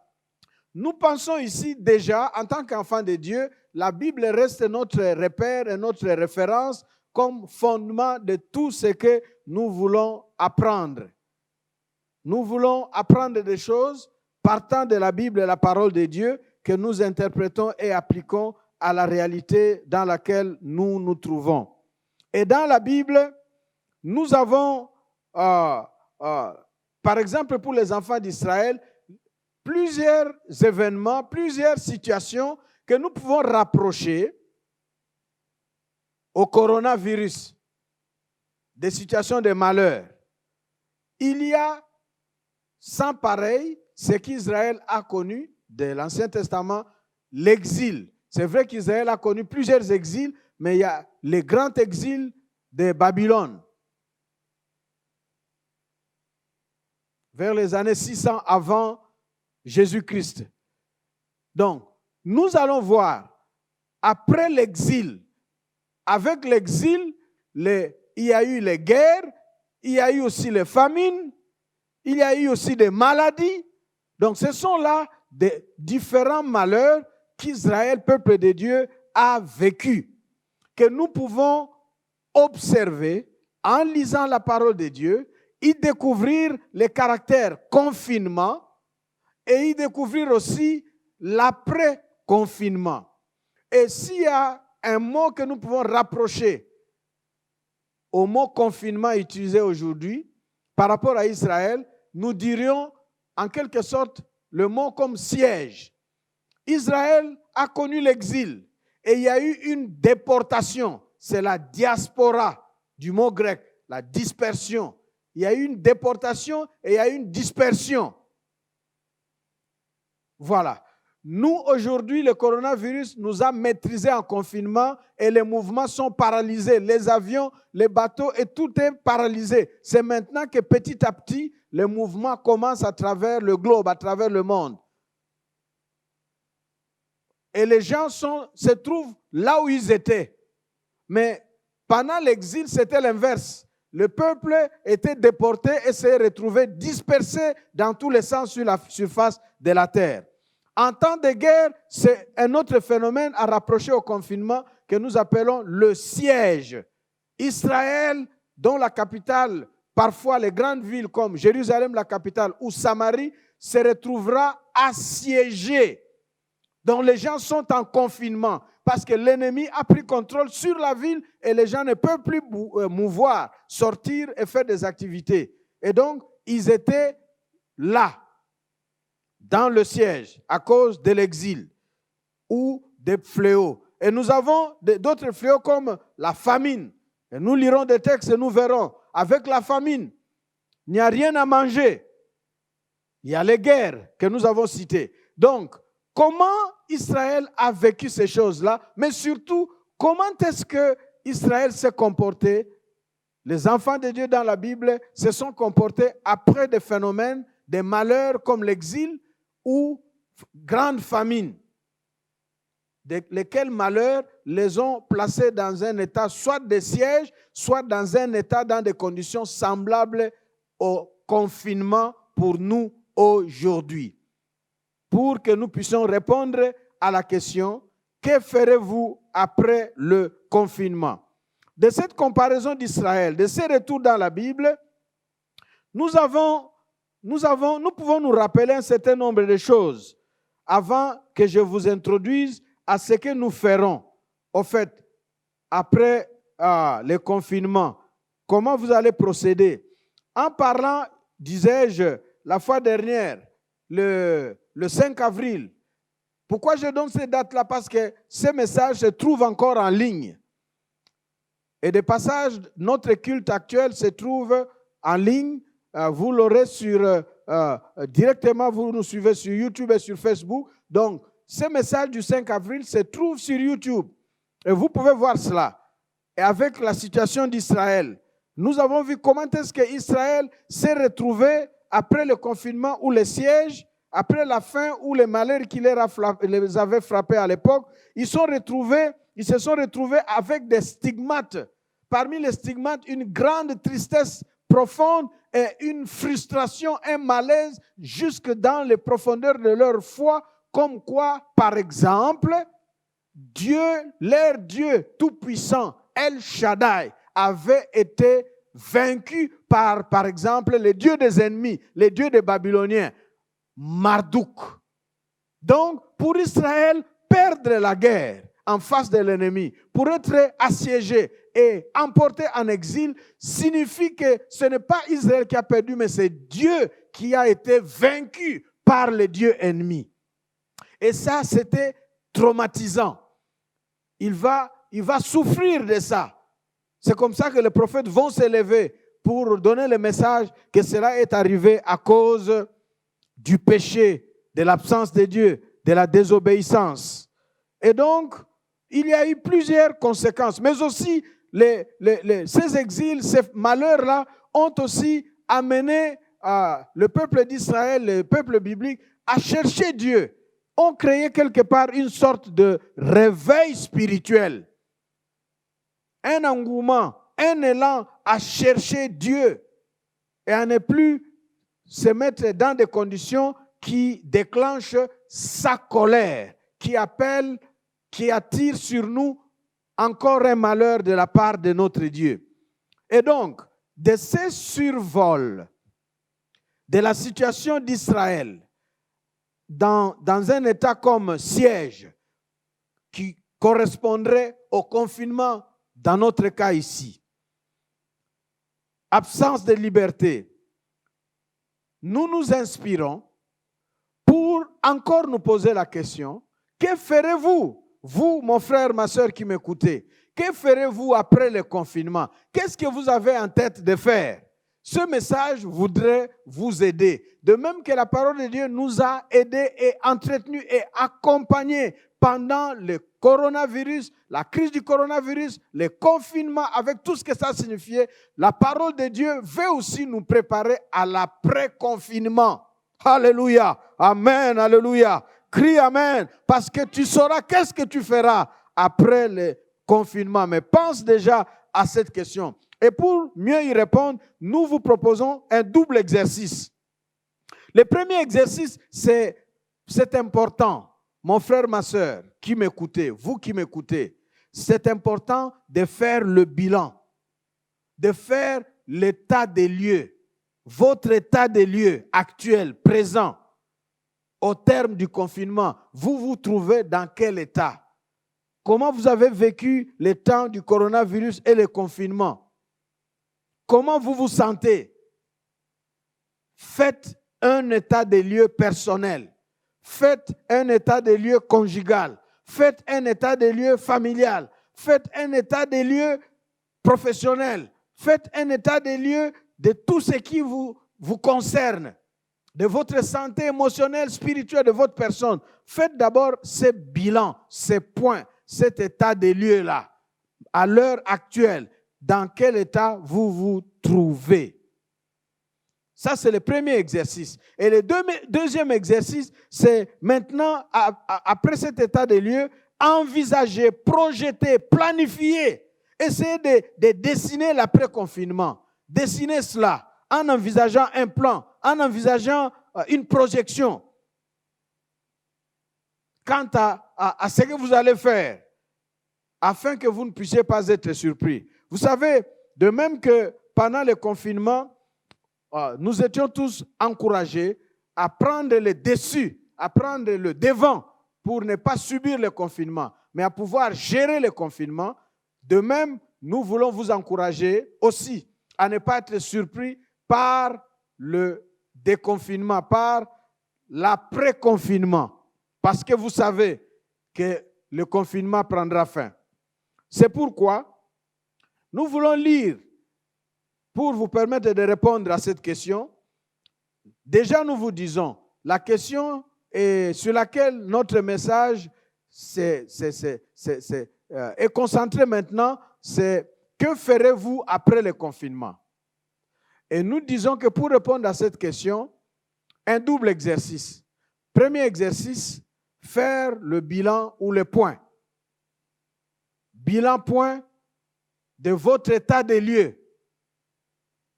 nous pensons ici déjà, en tant qu'enfants de Dieu, la Bible reste notre repère et notre référence comme fondement de tout ce que nous voulons apprendre. Nous voulons apprendre des choses partant de la Bible et la parole de Dieu que nous interprétons et appliquons à la réalité dans laquelle nous nous trouvons. Et dans la Bible, nous avons, par exemple pour les enfants d'Israël, plusieurs événements, plusieurs situations que nous pouvons rapprocher au coronavirus, des situations de malheur. Il y a sans pareil ce qu'Israël a connu de l'Ancien Testament, l'exil. C'est vrai qu'Israël a connu plusieurs exils, mais il y a le grand exil de Babylone. Vers les années 600 avant Jésus-Christ. Donc, nous allons voir, après l'exil, avec l'exil, il y a eu les guerres, il y a eu aussi les famines, il y a eu aussi des maladies. Donc, ce sont là des différents malheurs qu'Israël, peuple de Dieu, a vécu, que nous pouvons observer en lisant la parole de Dieu, y découvrir les caractères confinement et y découvrir aussi l'après-confinement. Et s'il y a un mot que nous pouvons rapprocher au mot confinement utilisé aujourd'hui par rapport à Israël, nous dirions en quelque sorte le mot comme siège. Israël a connu l'exil et il y a eu une déportation. C'est la diaspora du mot grec, la dispersion. Il y a eu une déportation et il y a eu une dispersion. Voilà. Nous, aujourd'hui, le coronavirus nous a maîtrisés en confinement et les mouvements sont paralysés. Les avions, les bateaux et tout est paralysé. C'est maintenant que petit à petit, les mouvements commencent à travers le globe, à travers le monde. Et les gens se trouvent là où ils étaient. Mais pendant l'exil, c'était l'inverse. Le peuple était déporté et s'est retrouvé dispersé dans tous les sens sur la surface de la terre. En temps de guerre, c'est un autre phénomène à rapprocher au confinement que nous appelons le siège. Israël, dont la capitale, parfois les grandes villes comme Jérusalem, la capitale, ou Samarie, se retrouvera assiégée. Donc les gens sont en confinement parce que l'ennemi a pris contrôle sur la ville et les gens ne peuvent plus mouvoir, sortir et faire des activités. Et donc, ils étaient là, dans le siège, à cause de l'exil ou des fléaux. Et nous avons d'autres fléaux comme la famine. Et nous lirons des textes et nous verrons. Avec la famine, il n'y a rien à manger. Il y a les guerres que nous avons citées. Donc, comment Israël a vécu ces choses-là, mais surtout, comment est-ce que Israël s'est comporté? Les enfants de Dieu dans la Bible se sont comportés après des phénomènes, des malheurs comme l'exil ou grande famine, lesquels malheurs les ont placés dans un état soit de siège, soit dans un état dans des conditions semblables au confinement pour nous aujourd'hui. Pour que nous puissions répondre à la question, que ferez-vous après le confinement? De cette comparaison d'Israël, de ces retours dans la Bible, nous pouvons nous rappeler un certain nombre de choses avant que je vous introduise à ce que nous ferons. Au fait, après le confinement, comment vous allez procéder? En parlant, disais-je, la fois dernière, le 5 avril. Pourquoi je donne ces dates-là? Parce que ces messages se trouvent encore en ligne. Et de passage, notre culte actuel se trouve en ligne. Vous l'aurez directement, vous nous suivez sur YouTube et sur Facebook. Donc, ces messages du 5 avril se trouvent sur YouTube. Et vous pouvez voir cela. Et avec la situation d'Israël, nous avons vu comment est-ce qu'Israël s'est retrouvé après le confinement ou le siège, après la faim ou les malheurs qui les avaient frappés à l'époque. Ils se sont retrouvés avec des stigmates. Parmi les stigmates, une grande tristesse profonde et une frustration, un malaise jusque dans les profondeurs de leur foi, comme quoi, par exemple, Dieu, leur Dieu tout-puissant, El Shaddai, avait été vaincu par exemple, les dieux des ennemis, les dieux des Babyloniens, Marduk. Donc, pour Israël, perdre la guerre en face de l'ennemi, pour être assiégé et emporté en exil, signifie que ce n'est pas Israël qui a perdu, mais c'est Dieu qui a été vaincu par les dieux ennemis. Et ça, c'était traumatisant. Il va souffrir de ça. C'est comme ça que les prophètes vont s'élever pour donner le message que cela est arrivé à cause du péché, de l'absence de Dieu, de la désobéissance. Et donc, il y a eu plusieurs conséquences, mais aussi ces exils, ces malheurs-là ont aussi amené le peuple d'Israël, le peuple biblique, à chercher Dieu. Ont créé quelque part une sorte de réveil spirituel. Un engouement, un élan à chercher Dieu et à ne plus se mettre dans des conditions qui déclenchent sa colère, qui attire sur nous encore un malheur de la part de notre Dieu. Et donc, de ces survols de la situation d'Israël dans un état comme siège qui correspondrait au confinement dans notre cas ici, absence de liberté, nous nous inspirons pour encore nous poser la question, que ferez-vous, vous, mon frère, ma soeur qui m'écoutez, que ferez-vous après le confinement? Qu'est-ce que vous avez en tête de faire? Ce message voudrait vous aider. De même que la parole de Dieu nous a aidés et entretenus et accompagnés pendant le coronavirus, la crise du coronavirus, le confinement, avec tout ce que ça signifiait, la parole de Dieu veut aussi nous préparer à l'après-confinement. Alléluia. Amen. Alléluia. Crie Amen. Parce que tu sauras qu'est-ce que tu feras après le confinement. Mais pense déjà à cette question. Et pour mieux y répondre, nous vous proposons un double exercice. Le premier exercice, c'est important. Mon frère, ma soeur, qui m'écoutez, vous qui m'écoutez, c'est important de faire le bilan, de faire l'état des lieux, votre état des lieux actuel, présent, au terme du confinement. Vous vous trouvez dans quel état? Comment vous avez vécu le temps du coronavirus et le confinement? Comment vous vous sentez? Faites un état des lieux personnel. Faites un état des lieux conjugal. Faites un état des lieux familial. Faites un état des lieux professionnel. Faites un état des lieux de tout ce qui vous concerne, de votre santé émotionnelle, spirituelle, de votre personne. Faites d'abord ce bilan, ces points, cet état des lieux-là. À l'heure actuelle, dans quel état vous vous trouvez? Ça, c'est le premier exercice. Et le deuxième exercice, c'est maintenant, après cet état des lieux, envisager, projeter, planifier, essayer de dessiner l'après-confinement. Dessiner cela en envisageant un plan, en envisageant une projection quant à ce que vous allez faire, afin que vous ne puissiez pas être surpris. Vous savez, de même que pendant le confinement, nous étions tous encouragés à prendre le dessus, à prendre le devant pour ne pas subir le confinement, mais à pouvoir gérer le confinement. De même, nous voulons vous encourager aussi à ne pas être surpris par le déconfinement, par l'après-confinement, parce que vous savez que le confinement prendra fin. C'est pourquoi nous voulons lire, pour vous permettre de répondre à cette question. Déjà, nous vous disons, la question sur laquelle notre message est concentré maintenant, c'est que ferez-vous après le confinement? Et nous disons que pour répondre à cette question, un double exercice. Premier exercice, faire le bilan ou le point. Bilan point de votre état des lieux.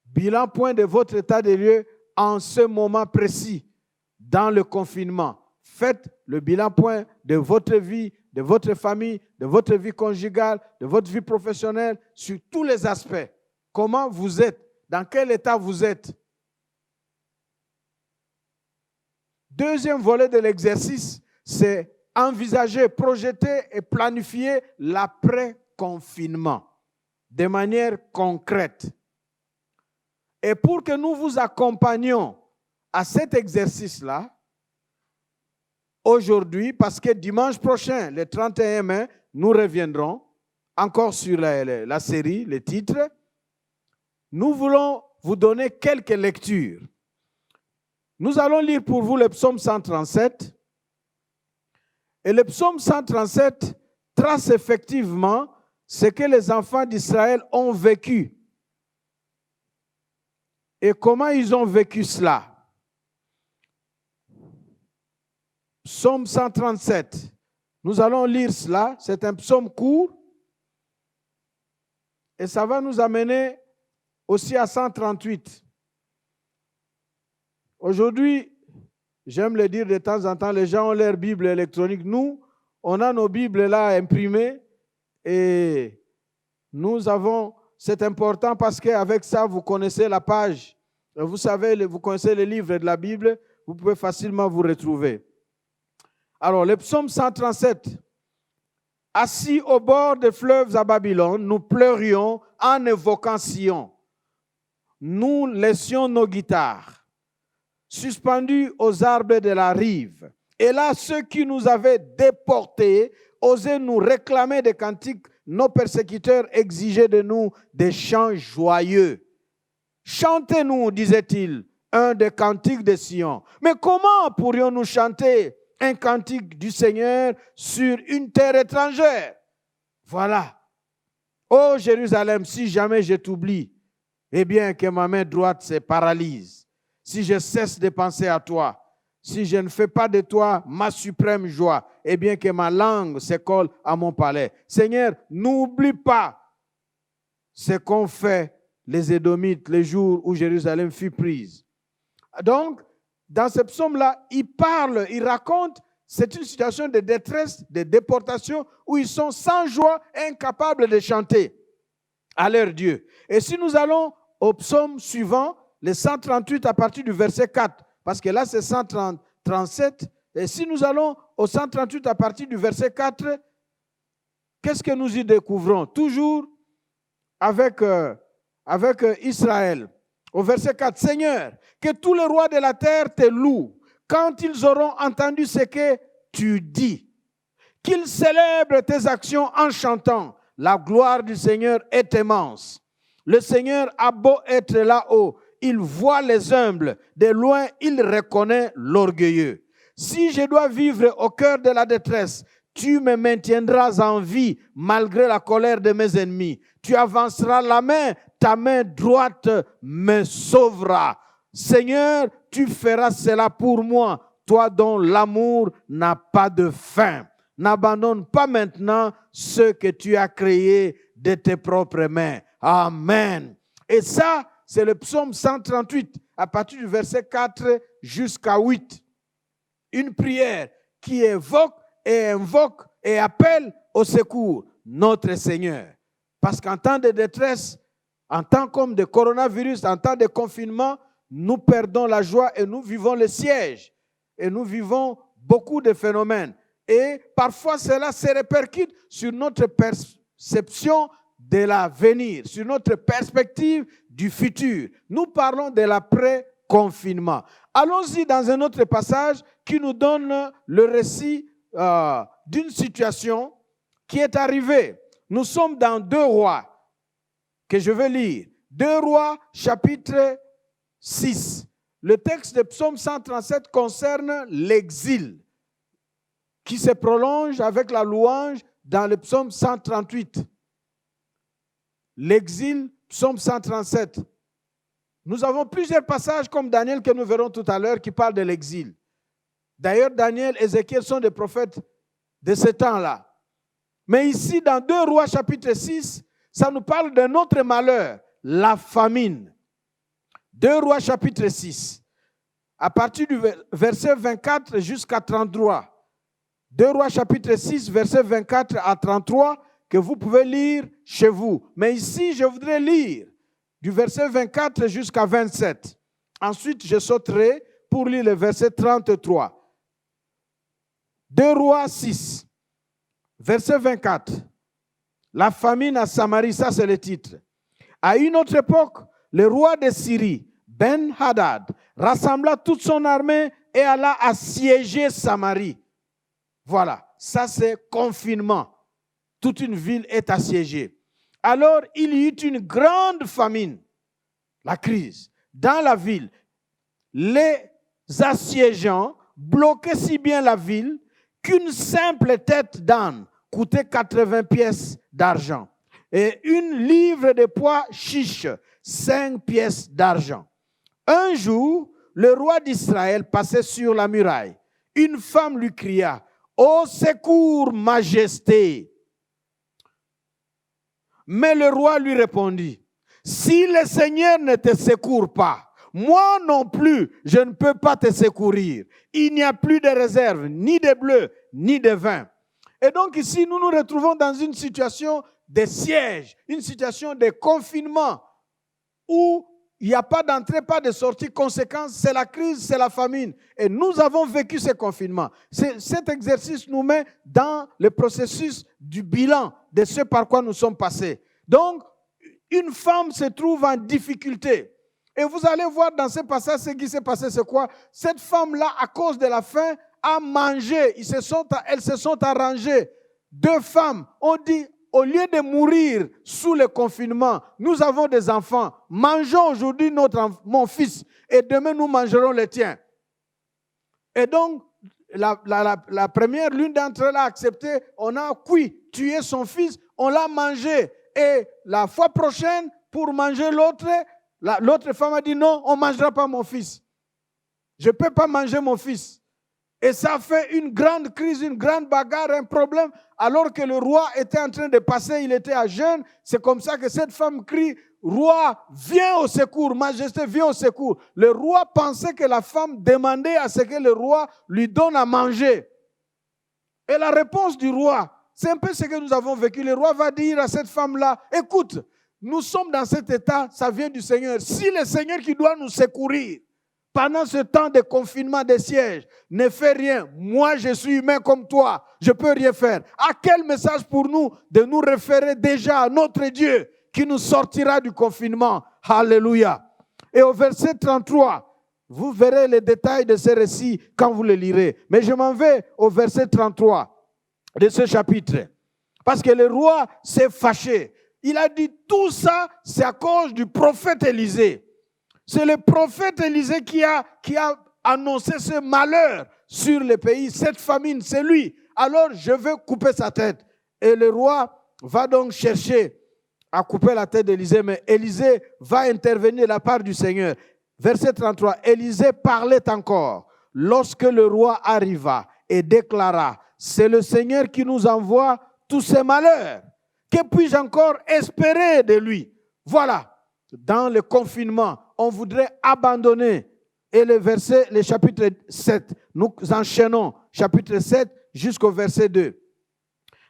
Bilan point de votre état des lieux en ce moment précis, dans le confinement. Faites le bilan point de votre vie, de votre famille, de votre vie conjugale, de votre vie professionnelle, sur tous les aspects. Comment vous êtes? Dans quel état vous êtes? Deuxième volet de l'exercice, c'est envisager, projeter et planifier l'après-confinement de manière concrète. Et pour que nous vous accompagnions à cet exercice-là, aujourd'hui, parce que dimanche prochain, le 31 mai, nous reviendrons encore sur la série, les titres. Nous voulons vous donner quelques lectures. Nous allons lire pour vous le psaume 137. Et le psaume 137 trace effectivement ce que les enfants d'Israël ont vécu. Et comment ils ont vécu cela? Psaume 137. Nous allons lire cela. C'est un psaume court. Et ça va nous amener aussi à 138. Aujourd'hui, j'aime le dire de temps en temps, les gens ont leur Bible électronique. Nous, on a nos Bibles là imprimées et nous avons c'est important parce qu'avec ça, vous connaissez la page. Vous savez, vous connaissez les livres de la Bible, vous pouvez facilement vous retrouver. Alors, le psaume 137. Assis au bord des fleuves à Babylone, nous pleurions en évoquant Sion. Nous laissions nos guitares suspendues aux arbres de la rive. Et là, ceux qui nous avaient déportés osaient nous réclamer des cantiques. Nos persécuteurs exigeaient de nous des chants joyeux. Chantez-nous, disait-il, un des cantiques de Sion. Mais comment pourrions-nous chanter un cantique du Seigneur sur une terre étrangère? Voilà. Ô Jérusalem, si jamais je t'oublie, eh bien que ma main droite se paralyse. Si je cesse de penser à toi, si je ne fais pas de toi ma suprême joie, eh bien que ma langue se colle à mon palais. Seigneur, n'oublie pas ce qu'ont fait les Édomites le jour où Jérusalem fut prise. Donc, dans ce psaume-là, il parle, il raconte, c'est une situation de détresse, de déportation, où ils sont sans joie, incapables de chanter à leur Dieu. Et si nous allons au psaume suivant, le 138 à partir du verset 4, parce que là c'est 137, et si nous allons au 138 à partir du verset 4, qu'est-ce que nous y découvrons? Toujours avec Israël. Au verset 4, Seigneur, que tous les rois de la terre te louent quand ils auront entendu ce que tu dis. Qu'ils célèbrent tes actions en chantant. La gloire du Seigneur est immense. Le Seigneur a beau être là-haut, il voit les humbles. De loin, il reconnaît l'orgueilleux. Si je dois vivre au cœur de la détresse, tu me maintiendras en vie malgré la colère de mes ennemis. Tu avanceras la main, ta main droite me sauvera. Seigneur, tu feras cela pour moi, toi dont l'amour n'a pas de fin. N'abandonne pas maintenant ce que tu as créé de tes propres mains. Amen. Et ça, c'est le psaume 138, à partir du verset 4 jusqu'à 8. Une prière qui évoque et invoque et appelle au secours notre Seigneur. Parce qu'en temps de détresse, en temps comme de coronavirus, en temps de confinement, nous perdons la joie et nous vivons le siège. Et nous vivons beaucoup de phénomènes. Et parfois, cela se répercute sur notre perception de l'avenir, sur notre perspective du futur. Nous parlons de l'après-confinement. Allons-y dans un autre passage qui nous donne le récit d'une situation qui est arrivée. Nous sommes dans 2 Rois que je vais lire. 2 Rois, chapitre 6. Le texte de Psaume 137 concerne l'exil qui se prolonge avec la louange dans le Psaume 138. L'exil, Psaume 137. Nous avons plusieurs passages comme Daniel que nous verrons tout à l'heure qui parlent de l'exil. D'ailleurs, Daniel et Ézéchiel sont des prophètes de ce temps-là. Mais ici, dans 2 Rois chapitre 6, ça nous parle d'un autre malheur, la famine. 2 Rois chapitre 6, à partir du verset 24 jusqu'à 33. 2 Rois chapitre 6, verset 24 à 33, que vous pouvez lire chez vous. Mais ici, je voudrais lire du verset 24 jusqu'à 27. Ensuite, je sauterai pour lire le verset 33. 2 Rois 6, verset 24. La famine à Samarie, ça c'est le titre. À une autre époque, le roi de Syrie, Ben-Hadad, rassembla toute son armée et alla assiéger Samarie. Voilà, ça c'est confinement. Toute une ville est assiégée. Alors, il y eut une grande famine, la crise, dans la ville. Les assiégeants bloquaient si bien la ville qu'une simple tête d'âne coûtait 80 pièces d'argent. Et une livre de pois chiche, 5 pièces d'argent. Un jour, le roi d'Israël passait sur la muraille. Une femme lui cria, « Au secours, majesté !» Mais le roi lui répondit, « Si le Seigneur ne te secourt pas, moi non plus, je ne peux pas te secourir. Il n'y a plus de réserve, ni de bleu, ni de vin. » Et donc ici, nous nous retrouvons dans une situation de siège, une situation de confinement où il n'y a pas d'entrée, pas de sortie. Conséquence, c'est la crise, c'est la famine. Et nous avons vécu ce confinement. Cet exercice nous met dans le processus du bilan de ce par quoi nous sommes passés. Donc, une femme se trouve en difficulté. Et vous allez voir dans ce passage, ce qui s'est passé, c'est quoi? Cette femme-là, à cause de la faim, a mangé. Elles se sont arrangées. Deux femmes ont dit, au lieu de mourir sous le confinement, nous avons des enfants. Mangeons aujourd'hui mon fils et demain nous mangerons les tiens. Et donc, la première, l'une d'entre elles a accepté. On a tué son fils, on l'a mangé. Et la fois prochaine, pour manger l'autre femme a dit non, on ne mangera pas mon fils. Je ne peux pas manger mon fils. Et ça fait une grande crise, une grande bagarre, un problème. Alors que le roi était en train de passer, il était à jeûne. C'est comme ça que cette femme crie, roi, viens au secours, majesté, viens au secours. Le roi pensait que la femme demandait à ce que le roi lui donne à manger. Et la réponse du roi, c'est un peu ce que nous avons vécu. Le roi va dire à cette femme-là, écoute, nous sommes dans cet état, ça vient du Seigneur. Si le Seigneur qui doit nous secourir, pendant ce temps de confinement, de siège, ne fait rien. Moi, je suis humain comme toi. Je ne peux rien faire. À quel message pour nous de nous référer déjà à notre Dieu qui nous sortira du confinement? Alléluia. Et au verset 33, vous verrez les détails de ce récit quand vous le lirez. Mais je m'en vais au verset 33 de ce chapitre. Parce que le roi s'est fâché. Il a dit tout ça, c'est à cause du prophète Élisée. C'est le prophète Élisée qui a annoncé ce malheur sur le pays, cette famine, c'est lui. Alors je vais couper sa tête. Et le roi va donc chercher à couper la tête d'Élisée, mais Élisée va intervenir de la part du Seigneur. Verset 33, Élisée parlait encore lorsque le roi arriva et déclara, c'est le Seigneur qui nous envoie tous ces malheurs. Que puis-je encore espérer de lui? Voilà. Dans le confinement, on voudrait abandonner. Et le chapitre 7, nous enchaînons, chapitre 7 jusqu'au verset 2.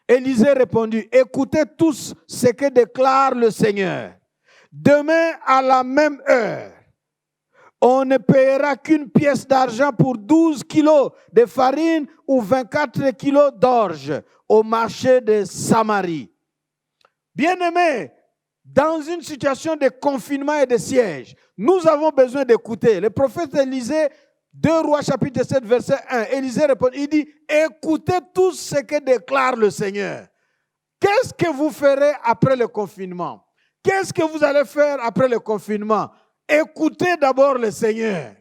Élisée répondit, écoutez tous ce que déclare le Seigneur. Demain à la même heure, on ne paiera qu'une pièce d'argent pour 12 kilos de farine ou 24 kilos d'orge au marché de Samarie. Bien-aimés, dans une situation de confinement et de siège, nous avons besoin d'écouter. Le prophète Élisée, 2 Rois chapitre 7 verset 1, Élisée répond, il dit, écoutez tout ce que déclare le Seigneur. Qu'est-ce que vous ferez après le confinement? Qu'est-ce que vous allez faire après le confinement? Écoutez d'abord le Seigneur.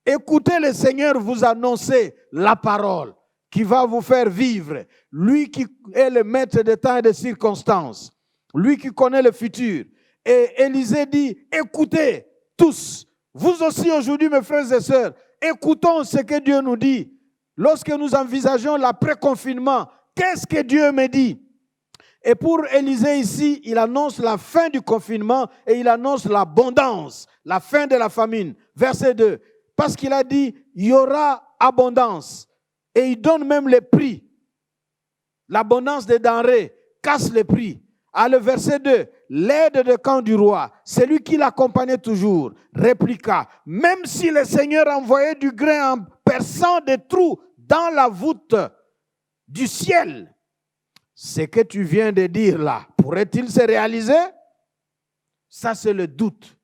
Écoutez le Seigneur vous annoncer la parole qui va vous faire vivre. Lui qui est le maître des temps et des circonstances. Lui qui connaît le futur. Et Élisée dit, écoutez tous, vous aussi aujourd'hui mes frères et sœurs, écoutons ce que Dieu nous dit. Lorsque nous envisageons l'après-confinement, qu'est-ce que Dieu me dit? Et pour Élisée ici, il annonce la fin du confinement et il annonce l'abondance, la fin de la famine. Verset 2, parce qu'il a dit, il y aura abondance. Et il donne même les prix. L'abondance des denrées casse les prix. À le verset 2, l'aide de camp du roi, celui qui l'accompagnait toujours, répliqua, même si le Seigneur envoyait du grain en perçant des trous dans la voûte du ciel, ce que tu viens de dire là, pourrait-il se réaliser? Ça, c'est le doute.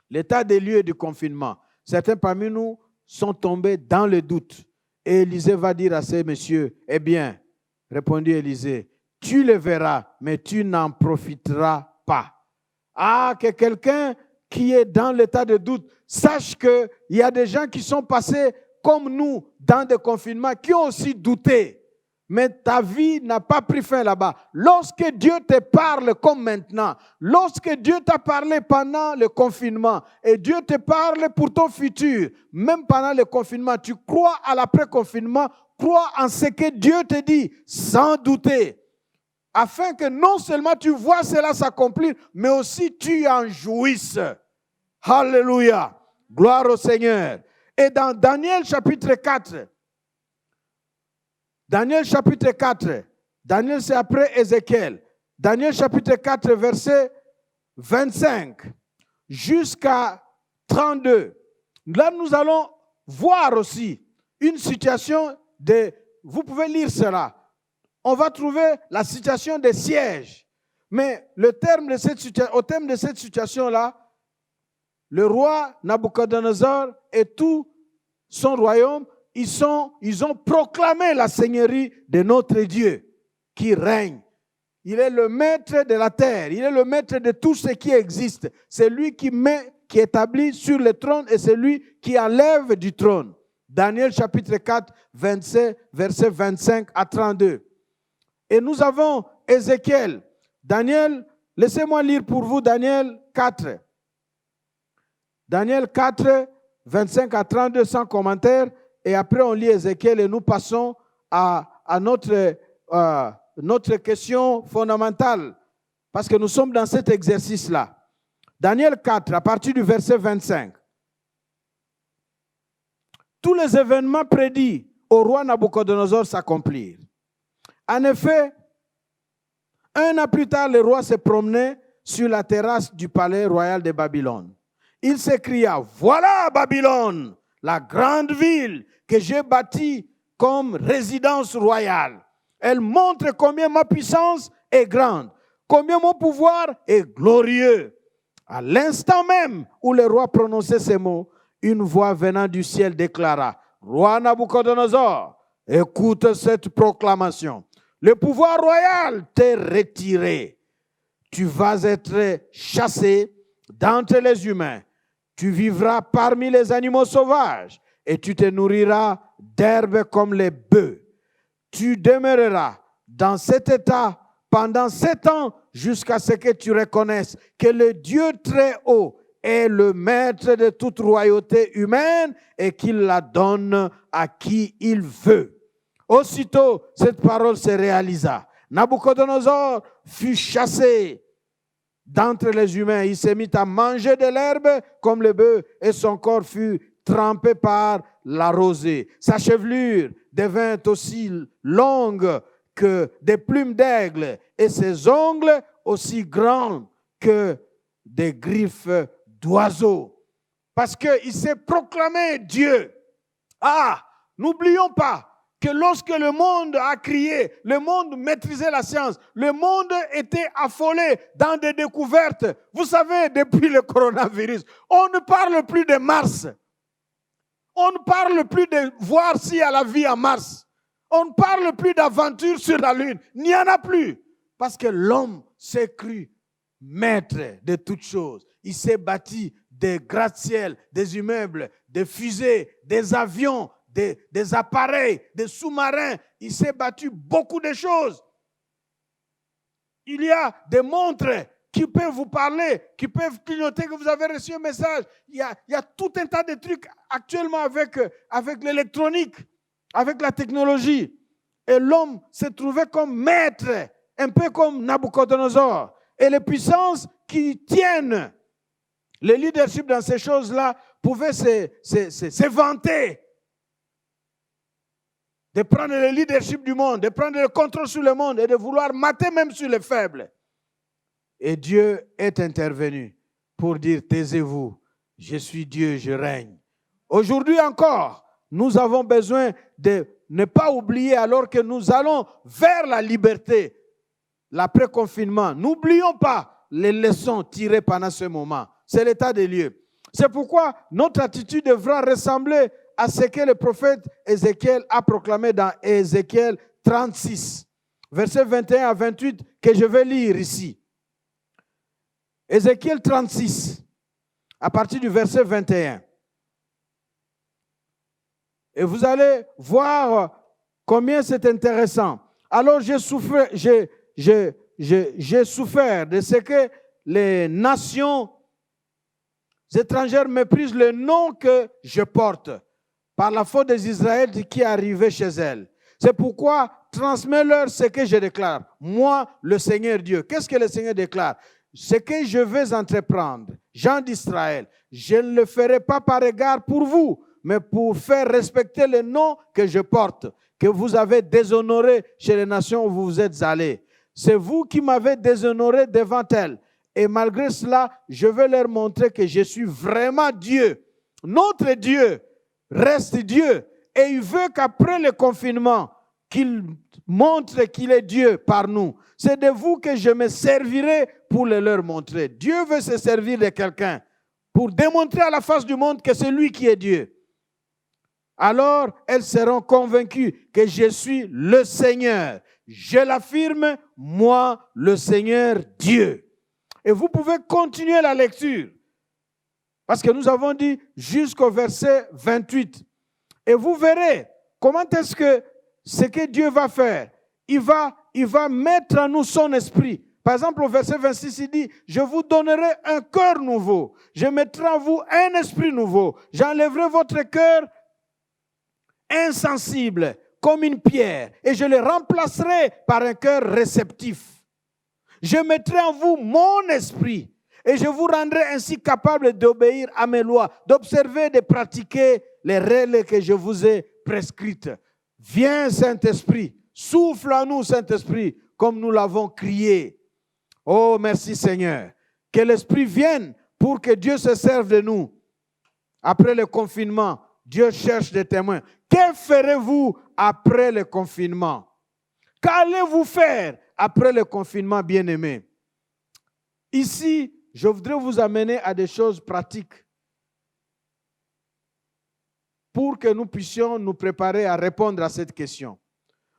L'état des lieux du confinement. Certains parmi nous sont tombés dans le doute. Et Élisée va dire à ces messieurs, eh bien, répondit Élisée, tu le verras, mais tu n'en profiteras pas. Ah, que quelqu'un qui est dans l'état de doute sache qu'il y a des gens qui sont passés comme nous dans des confinements, qui ont aussi douté. Mais ta vie n'a pas pris fin là-bas. Lorsque Dieu te parle comme maintenant, lorsque Dieu t'a parlé pendant le confinement, et Dieu te parle pour ton futur, même pendant le confinement, tu crois à l'après-confinement, crois en ce que Dieu te dit, sans douter. Afin que non seulement tu vois cela s'accomplir, mais aussi tu en jouisses. Alléluia. Gloire au Seigneur. Et dans Daniel chapitre 4, Daniel c'est après Ézéchiel. Daniel chapitre 4, verset 25 jusqu'à 32. Là, nous allons voir aussi une situation de... Vous pouvez lire cela. On va trouver la situation des sièges. Mais au terme de cette situation-là, le roi Nabuchodonosor et tout son royaume, ils ont proclamé la seigneurie de notre Dieu qui règne. Il est le maître de la terre, il est le maître de tout ce qui existe. C'est lui qui établit sur le trône et c'est lui qui enlève du trône. Daniel chapitre 4, verset 25 à 32. Et nous avons Ézéchiel. Daniel, laissez-moi lire pour vous Daniel 4. Daniel 4, 25 à 32 sans commentaire. Et après on lit Ézéchiel et nous passons à notre question fondamentale. Parce que nous sommes dans cet exercice-là. Daniel 4, à partir du verset 25. Tous les événements prédits au roi Nabuchodonosor s'accomplirent. En effet, un an plus tard, le roi se promenait sur la terrasse du palais royal de Babylone. Il s'écria, « Voilà Babylone, la grande ville que j'ai bâtie comme résidence royale. Elle montre combien ma puissance est grande, combien mon pouvoir est glorieux. » À l'instant même où le roi prononçait ces mots, une voix venant du ciel déclara, « Roi Nabuchodonosor, écoute cette proclamation. Le pouvoir royal t'est retiré. Tu vas être chassé d'entre les humains. Tu vivras parmi les animaux sauvages et tu te nourriras d'herbes comme les bœufs. Tu demeureras dans cet état pendant 7 ans jusqu'à ce que tu reconnaisses que le Dieu très haut est le maître de toute royauté humaine et qu'il la donne à qui il veut. » Aussitôt, cette parole se réalisa. Nabuchodonosor fut chassé d'entre les humains. Il s'est mis à manger de l'herbe comme le bœuf et son corps fut trempé par la rosée. Sa chevelure devint aussi longue que des plumes d'aigle et ses ongles aussi grands que des griffes d'oiseaux. Parce qu'il s'est proclamé Dieu. Ah, n'oublions pas que lorsque le monde a crié, le monde maîtrisait la science, le monde était affolé dans des découvertes. Vous savez, depuis le coronavirus, on ne parle plus de Mars. On ne parle plus de voir s'il y a la vie à Mars. On ne parle plus d'aventure sur la Lune. Il n'y en a plus. Parce que l'homme s'est cru maître de toutes choses. Il s'est bâti des gratte-ciel, des immeubles, des fusées, des avions, des appareils, des sous-marins. Il s'est battu beaucoup de choses. Il y a des montres qui peuvent vous parler, qui peuvent clignoter que vous avez reçu un message. Il y a tout un tas de trucs actuellement avec l'électronique, avec la technologie. Et l'homme s'est trouvé comme maître, un peu comme Nabuchodonosor. Et les puissances qui tiennent le leadership dans ces choses-là pouvaient se vanter de prendre le leadership du monde, de prendre le contrôle sur le monde et de vouloir mater même sur les faibles. Et Dieu est intervenu pour dire, taisez-vous, je suis Dieu, je règne. Aujourd'hui encore, nous avons besoin de ne pas oublier alors que nous allons vers la liberté, l'après-confinement. N'oublions pas les leçons tirées pendant ce moment. C'est l'état des lieux. C'est pourquoi notre attitude devra ressembler à ce que le prophète Ézéchiel a proclamé dans Ézéchiel 36, versets 21 à 28, que je vais lire ici. Ézéchiel 36, à partir du verset 21. Et vous allez voir combien c'est intéressant. Alors j'ai souffert de ce que les nations étrangères méprisent le nom que je porte par la faute des Israélites qui arrivaient chez elles. C'est pourquoi transmets-leur ce que je déclare. Moi, le Seigneur Dieu. Qu'est-ce que le Seigneur déclare? Ce que je vais entreprendre, gens d'Israël, je ne le ferai pas par égard pour vous, mais pour faire respecter le nom que je porte, que vous avez déshonoré chez les nations où vous êtes allés. C'est vous qui m'avez déshonoré devant elles. Et malgré cela, je veux leur montrer que je suis vraiment Dieu. Notre Dieu reste Dieu. Et il veut qu'après le confinement, qu'il montre qu'il est Dieu par nous. C'est de vous que je me servirai pour le leur montrer. Dieu veut se servir de quelqu'un pour démontrer à la face du monde que c'est lui qui est Dieu. Alors, elles seront convaincues que je suis le Seigneur. Je l'affirme, moi, le Seigneur Dieu. Et vous pouvez continuer la lecture. Parce que nous avons dit jusqu'au verset 28. Et vous verrez comment est-ce que ce que Dieu va faire. Il va mettre en nous son esprit. Par exemple, au verset 26, il dit, je vous donnerai un cœur nouveau. Je mettrai en vous un esprit nouveau. J'enlèverai votre cœur insensible comme une pierre et je le remplacerai par un cœur réceptif. Je mettrai en vous mon esprit et je vous rendrai ainsi capable d'obéir à mes lois, d'observer et de pratiquer les règles que je vous ai prescrites. Viens, Saint-Esprit, souffle en nous, Saint-Esprit, comme nous l'avons crié. Oh, merci Seigneur. Que l'Esprit vienne pour que Dieu se serve de nous. Après le confinement, Dieu cherche des témoins. Que ferez-vous après le confinement? Qu'allez-vous faire après le confinement, bien-aimés? Ici, je voudrais vous amener à des choses pratiques pour que nous puissions nous préparer à répondre à cette question.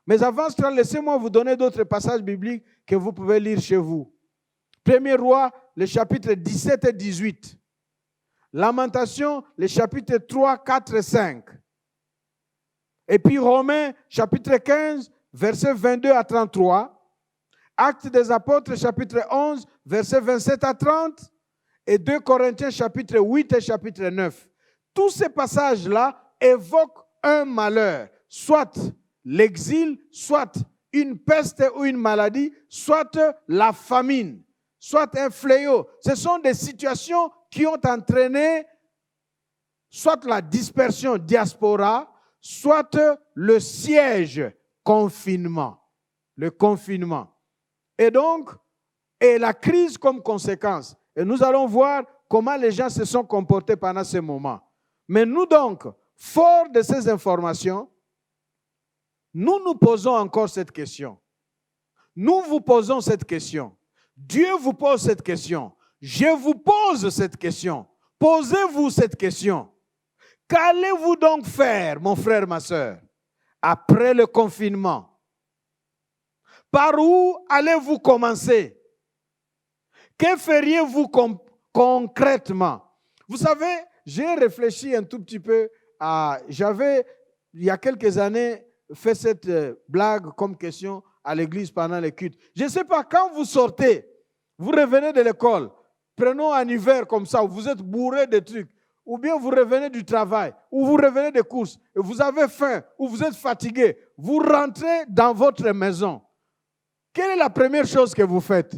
Mais avant cela, laissez-moi vous donner d'autres passages bibliques que vous pouvez lire chez vous. 1er Roi, le chapitre 17 et 18. Lamentation, le chapitre 3, 4 et 5. Et puis Romains, chapitre 15, versets 22 à 33. Actes des apôtres, chapitre 11, versets 27 à 30. Et 2 Corinthiens, chapitre 8 et chapitre 9. Tous ces passages-là évoquent un malheur, soit l'exil, soit une peste ou une maladie, soit la famine, soit un fléau. Ce sont des situations qui ont entraîné soit la dispersion diaspora, soit le siège confinement. Le confinement. Et donc, et la crise comme conséquence. Et nous allons voir comment les gens se sont comportés pendant ce moment. Mais nous donc, forts de ces informations, nous nous posons encore cette question. Nous vous posons cette question. Dieu vous pose cette question. Je vous pose cette question. Posez-vous cette question. Qu'allez-vous donc faire, mon frère, ma soeur, après le confinement? Par où allez-vous commencer? Que feriez-vous concrètement? Vous savez, j'ai réfléchi un tout petit peu à... J'avais, il y a quelques années, fait cette blague comme question à l'église pendant les cultes. Je ne sais pas, quand vous sortez, vous revenez de l'école, prenons un hiver comme ça, où vous êtes bourré de trucs, ou bien vous revenez du travail, ou vous revenez des courses, et vous avez faim, ou vous êtes fatigué, vous rentrez dans votre maison. Quelle est la première chose que vous faites?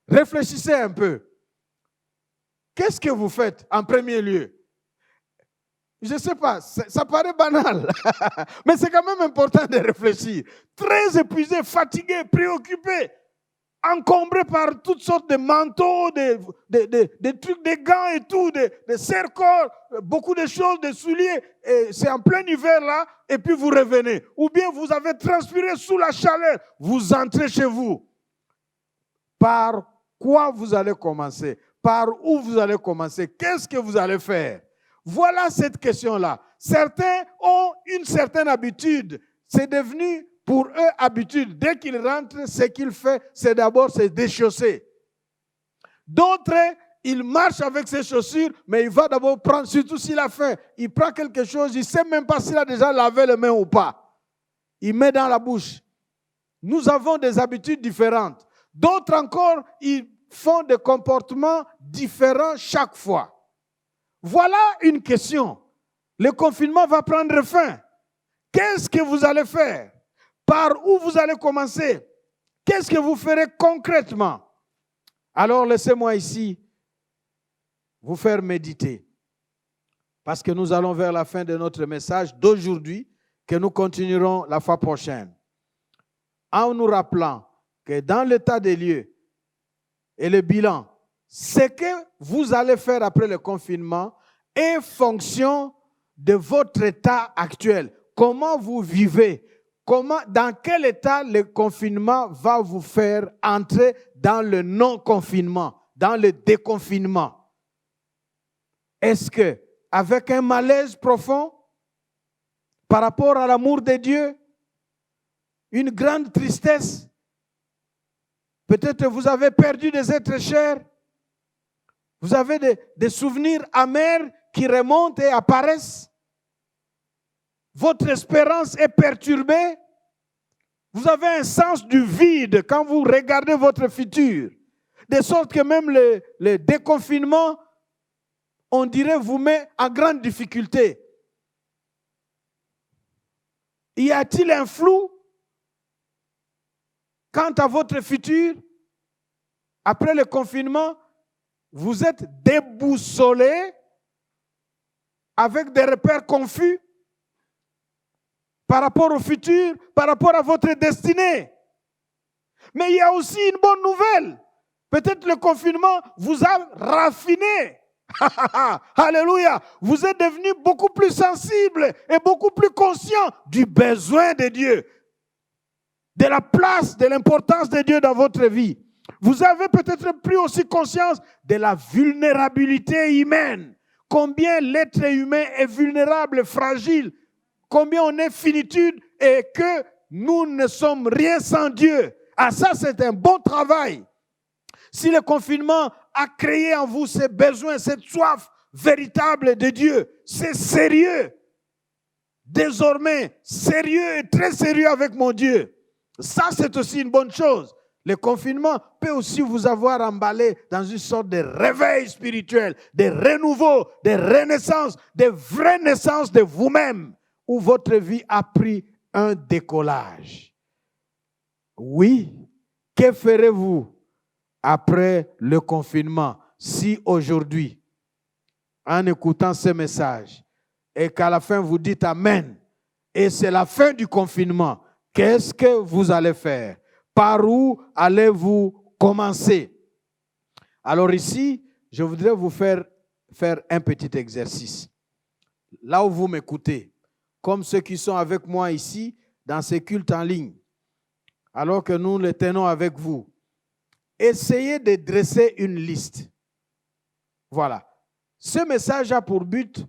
Réfléchissez un peu. Qu'est-ce que vous faites en premier lieu? Je ne sais pas, ça paraît banal, mais c'est quand même important de réfléchir. Très épuisé, fatigué, préoccupé, encombré par toutes sortes de manteaux, des trucs, des gants et tout, des serre-corps, beaucoup de choses, des souliers. C'est en plein hiver là, et puis vous revenez. Ou bien vous avez transpiré sous la chaleur, vous entrez chez vous. Par quoi vous allez commencer? Par où vous allez commencer? Qu'est-ce que vous allez faire? Voilà cette question-là. Certains ont une certaine habitude. C'est devenu pour eux habitude. Dès qu'ils rentrent, ce qu'ils font, c'est d'abord se déchausser. D'autres, ils marchent avec ses chaussures, mais il va d'abord prendre, surtout s'il a faim, il prend quelque chose, il ne sait même pas s'il a déjà lavé les mains ou pas. Il met dans la bouche. Nous avons des habitudes différentes. D'autres encore, ils font des comportements différents chaque fois. Voilà une question. Le confinement va prendre fin. Qu'est-ce que vous allez faire? Par où vous allez commencer? Qu'est-ce que vous ferez concrètement? Alors laissez-moi ici vous faire méditer. Parce que nous allons vers la fin de notre message d'aujourd'hui, que nous continuerons la fois prochaine. en nous rappelant que dans l'état des lieux et le bilan, ce que vous allez faire après le confinement est fonction de votre état actuel. Comment vous vivez? Dans quel état le confinement va vous faire entrer dans le non-confinement, dans le déconfinement? Est-ce que avec un malaise profond par rapport à l'amour de Dieu, une grande tristesse, peut-être vous avez perdu des êtres chers, vous avez des souvenirs amers qui remontent et apparaissent, votre espérance est perturbée, vous avez un sens du vide quand vous regardez votre futur, de sorte que même le déconfinement, on dirait, vous met en grande difficulté. Y a-t-il un flou quant à votre futur? Après le confinement, vous êtes déboussolé avec des repères confus par rapport au futur, par rapport à votre destinée. Mais il y a aussi une bonne nouvelle. Peut-être le confinement vous a raffiné. Alléluia. Vous êtes devenu beaucoup plus sensible et beaucoup plus conscient du besoin de Dieu, de la place, de l'importance de Dieu dans votre vie. Vous avez peut-être pris aussi conscience de la vulnérabilité humaine. Combien l'être humain est vulnérable, fragile. Combien on est finitude et que nous ne sommes rien sans Dieu. Ah, ça, c'est un bon travail. Si le confinement a créé en vous ces besoins, cette soif véritable de Dieu, c'est sérieux. Désormais, sérieux et très sérieux avec mon Dieu. Ça, c'est aussi une bonne chose. Le confinement peut aussi vous avoir emballé dans une sorte de réveil spirituel, de renouveau, de renaissance, de vraie naissance de vous-même, où votre vie a pris un décollage. Oui, que ferez-vous après le confinement si aujourd'hui, en écoutant ce message, et qu'à la fin vous dites Amen, et c'est la fin du confinement, qu'est-ce que vous allez faire? Par où allez-vous commencer? Alors ici, je voudrais vous faire un petit exercice. Là où vous m'écoutez, comme ceux qui sont avec moi ici, dans ces cultes en ligne, alors que nous les tenons avec vous, essayez de dresser une liste. Voilà. Ce message a pour but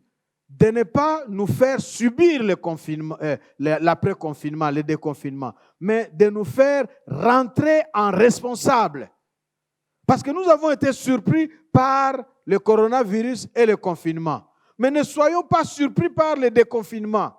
de ne pas nous faire subir le confinement, l'après-confinement, le déconfinement, mais de nous faire rentrer en responsable. Parce que nous avons été surpris par le coronavirus et le confinement. Mais ne soyons pas surpris par le déconfinement.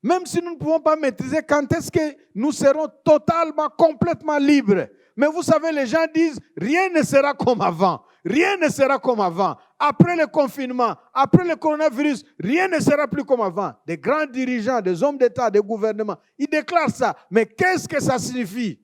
Même si nous ne pouvons pas maîtriser quand est-ce que nous serons totalement, complètement libres. Mais vous savez, les gens disent, rien ne sera comme avant. Rien ne sera comme avant. Après le confinement, après le coronavirus, rien ne sera plus comme avant. Des grands dirigeants, des hommes d'État, des gouvernements, ils déclarent ça. Mais qu'est-ce que ça signifie?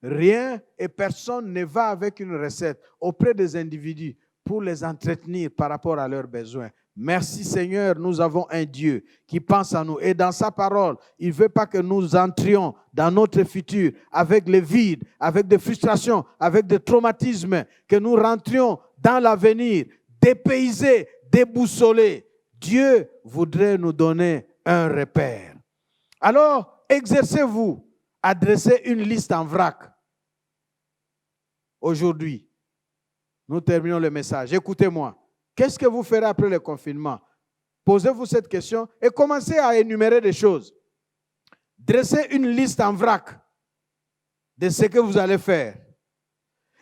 Rien et personne ne va avec une recette auprès des individus pour les entretenir par rapport à leurs besoins. Merci Seigneur, nous avons un Dieu qui pense à nous. Et dans sa parole, il ne veut pas que nous entrions dans notre futur avec le vide, avec des frustrations, avec des traumatismes, que nous rentrions dans l'avenir, dépaysés, déboussolés. Dieu voudrait nous donner un repère. Alors, exercez-vous à dresser une liste en vrac. Aujourd'hui, nous terminons le message. Écoutez-moi. Qu'est-ce que vous ferez après le confinement? Posez-vous cette question et commencez à énumérer des choses. Dressez une liste en vrac de ce que vous allez faire.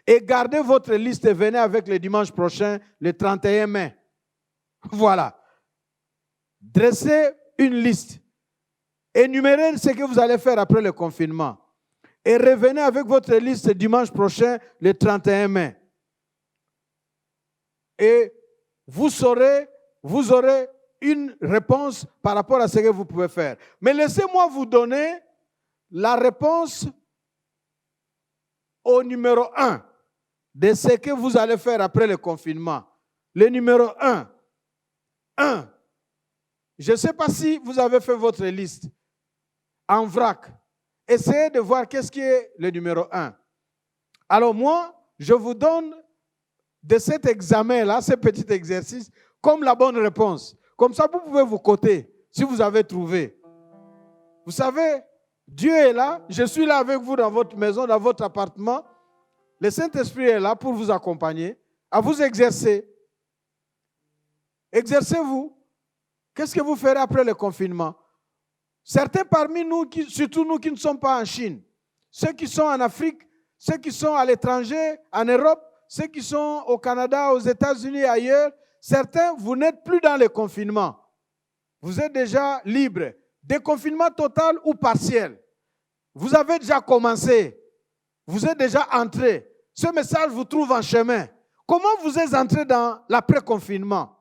Et gardez votre liste et venez avec le dimanche prochain, le 31 mai. Voilà. Dressez une liste. Énumérez ce que vous allez faire après le confinement. Et revenez avec votre liste dimanche prochain, le 31 mai. Et vous aurez une réponse par rapport à ce que vous pouvez faire. Mais laissez-moi vous donner la réponse au numéro 1 de ce que vous allez faire après le confinement. Le numéro 1. Je ne sais pas si vous avez fait votre liste. en vrac. Essayez de voir qu'est-ce qui est le numéro 1. Alors moi, je vous donne de cet examen-là, ce petit exercice, comme la bonne réponse. Comme ça, vous pouvez vous coter si vous avez trouvé. Vous savez, Dieu est là, je suis là avec vous dans votre maison, dans votre appartement. Le Saint-Esprit est là pour vous accompagner, à vous exercer. Exercez-vous. Qu'est-ce que vous ferez après le confinement? Certains parmi nous, surtout nous qui ne sommes pas en Chine, ceux qui sont en Afrique, ceux qui sont à l'étranger, en Europe, ceux qui sont au Canada, aux États-Unis et ailleurs, certains, vous n'êtes plus dans le confinement. Vous êtes déjà libre. Déconfinement total ou partiel. Vous avez déjà commencé. Vous êtes déjà entré. Ce message vous trouve en chemin. Comment vous êtes entré dans l'après-confinement?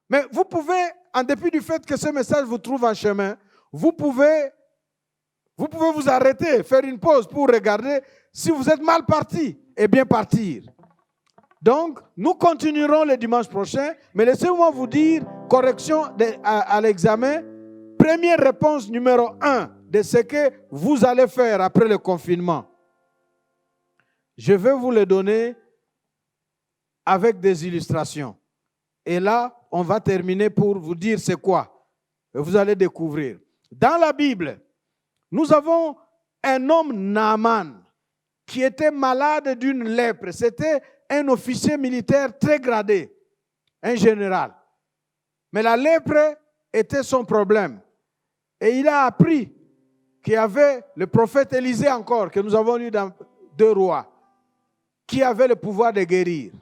Mais vous pouvez, en dépit du fait que ce message vous trouve en chemin, vous pouvez vous arrêter, faire une pause pour regarder si vous êtes mal parti et bien partir. Donc, nous continuerons le dimanche prochain, mais laissez-moi vous dire, correction à l'examen, première réponse numéro 1 de ce que vous allez faire après le confinement. Je vais vous le donner avec des illustrations. Et là, on va terminer pour vous dire c'est quoi. Et vous allez découvrir. Dans la Bible, nous avons un homme, Naaman, qui était malade d'une lèpre. C'était un officier militaire très gradé, un général. Mais la lèpre était son problème. Et il a appris qu'il y avait le prophète Élisée encore, que nous avons lu dans 2 Rois, qui avait le pouvoir de guérir.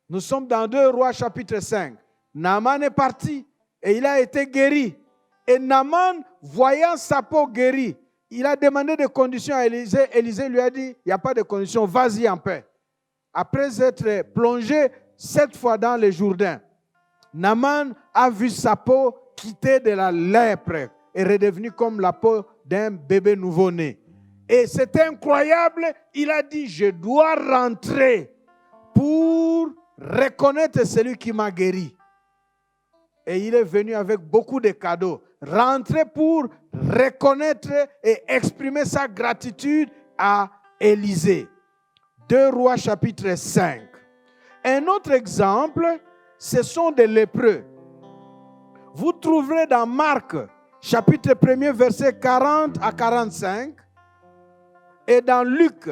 Nous sommes dans 2 Rois chapitre 5. Naaman est parti et il a été guéri. Et Naaman, voyant sa peau guérie, il a demandé des conditions à Élisée. Élisée lui a dit, il n'y a pas de conditions, vas-y en paix. Après être plongé 7 fois dans le Jourdain, Naaman a vu sa peau quitter de la lèpre et redevenue comme la peau d'un bébé nouveau-né. Et c'était incroyable, il a dit, je dois rentrer pour reconnaître celui qui m'a guéri. Et il est venu avec beaucoup de cadeaux. Rentrer pour reconnaître et exprimer sa gratitude à Élisée. 2 Rois chapitre 5. Un autre exemple, ce sont des lépreux. Vous trouverez dans Marc chapitre 1er verset 40 à 45 et dans Luc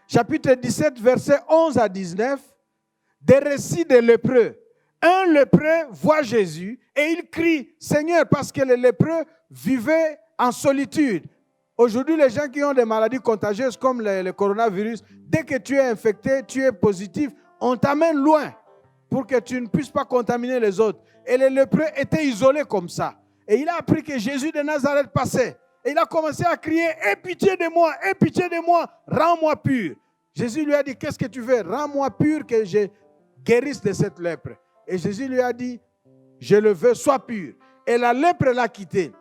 chapitre 17 verset 11 à 19 des récits des lépreux. Un lépreux voit Jésus et il crie « Seigneur » parce que les lépreux vivaient en solitude. Aujourd'hui, les gens qui ont des maladies contagieuses comme le coronavirus, dès que tu es infecté, tu es positif, on t'amène loin pour que tu ne puisses pas contaminer les autres. Et les lépreux étaient isolés comme ça. Et il a appris que Jésus de Nazareth passait. Et il a commencé à crier « Aie pitié de moi, aie pitié de moi, rends-moi pur ». Jésus lui a dit « Qu'est-ce que tu veux? Rends-moi pur que je guérisse de cette lèpre ». Et Jésus lui a dit, je le veux, sois pur. Et la lèpre l'a quitté.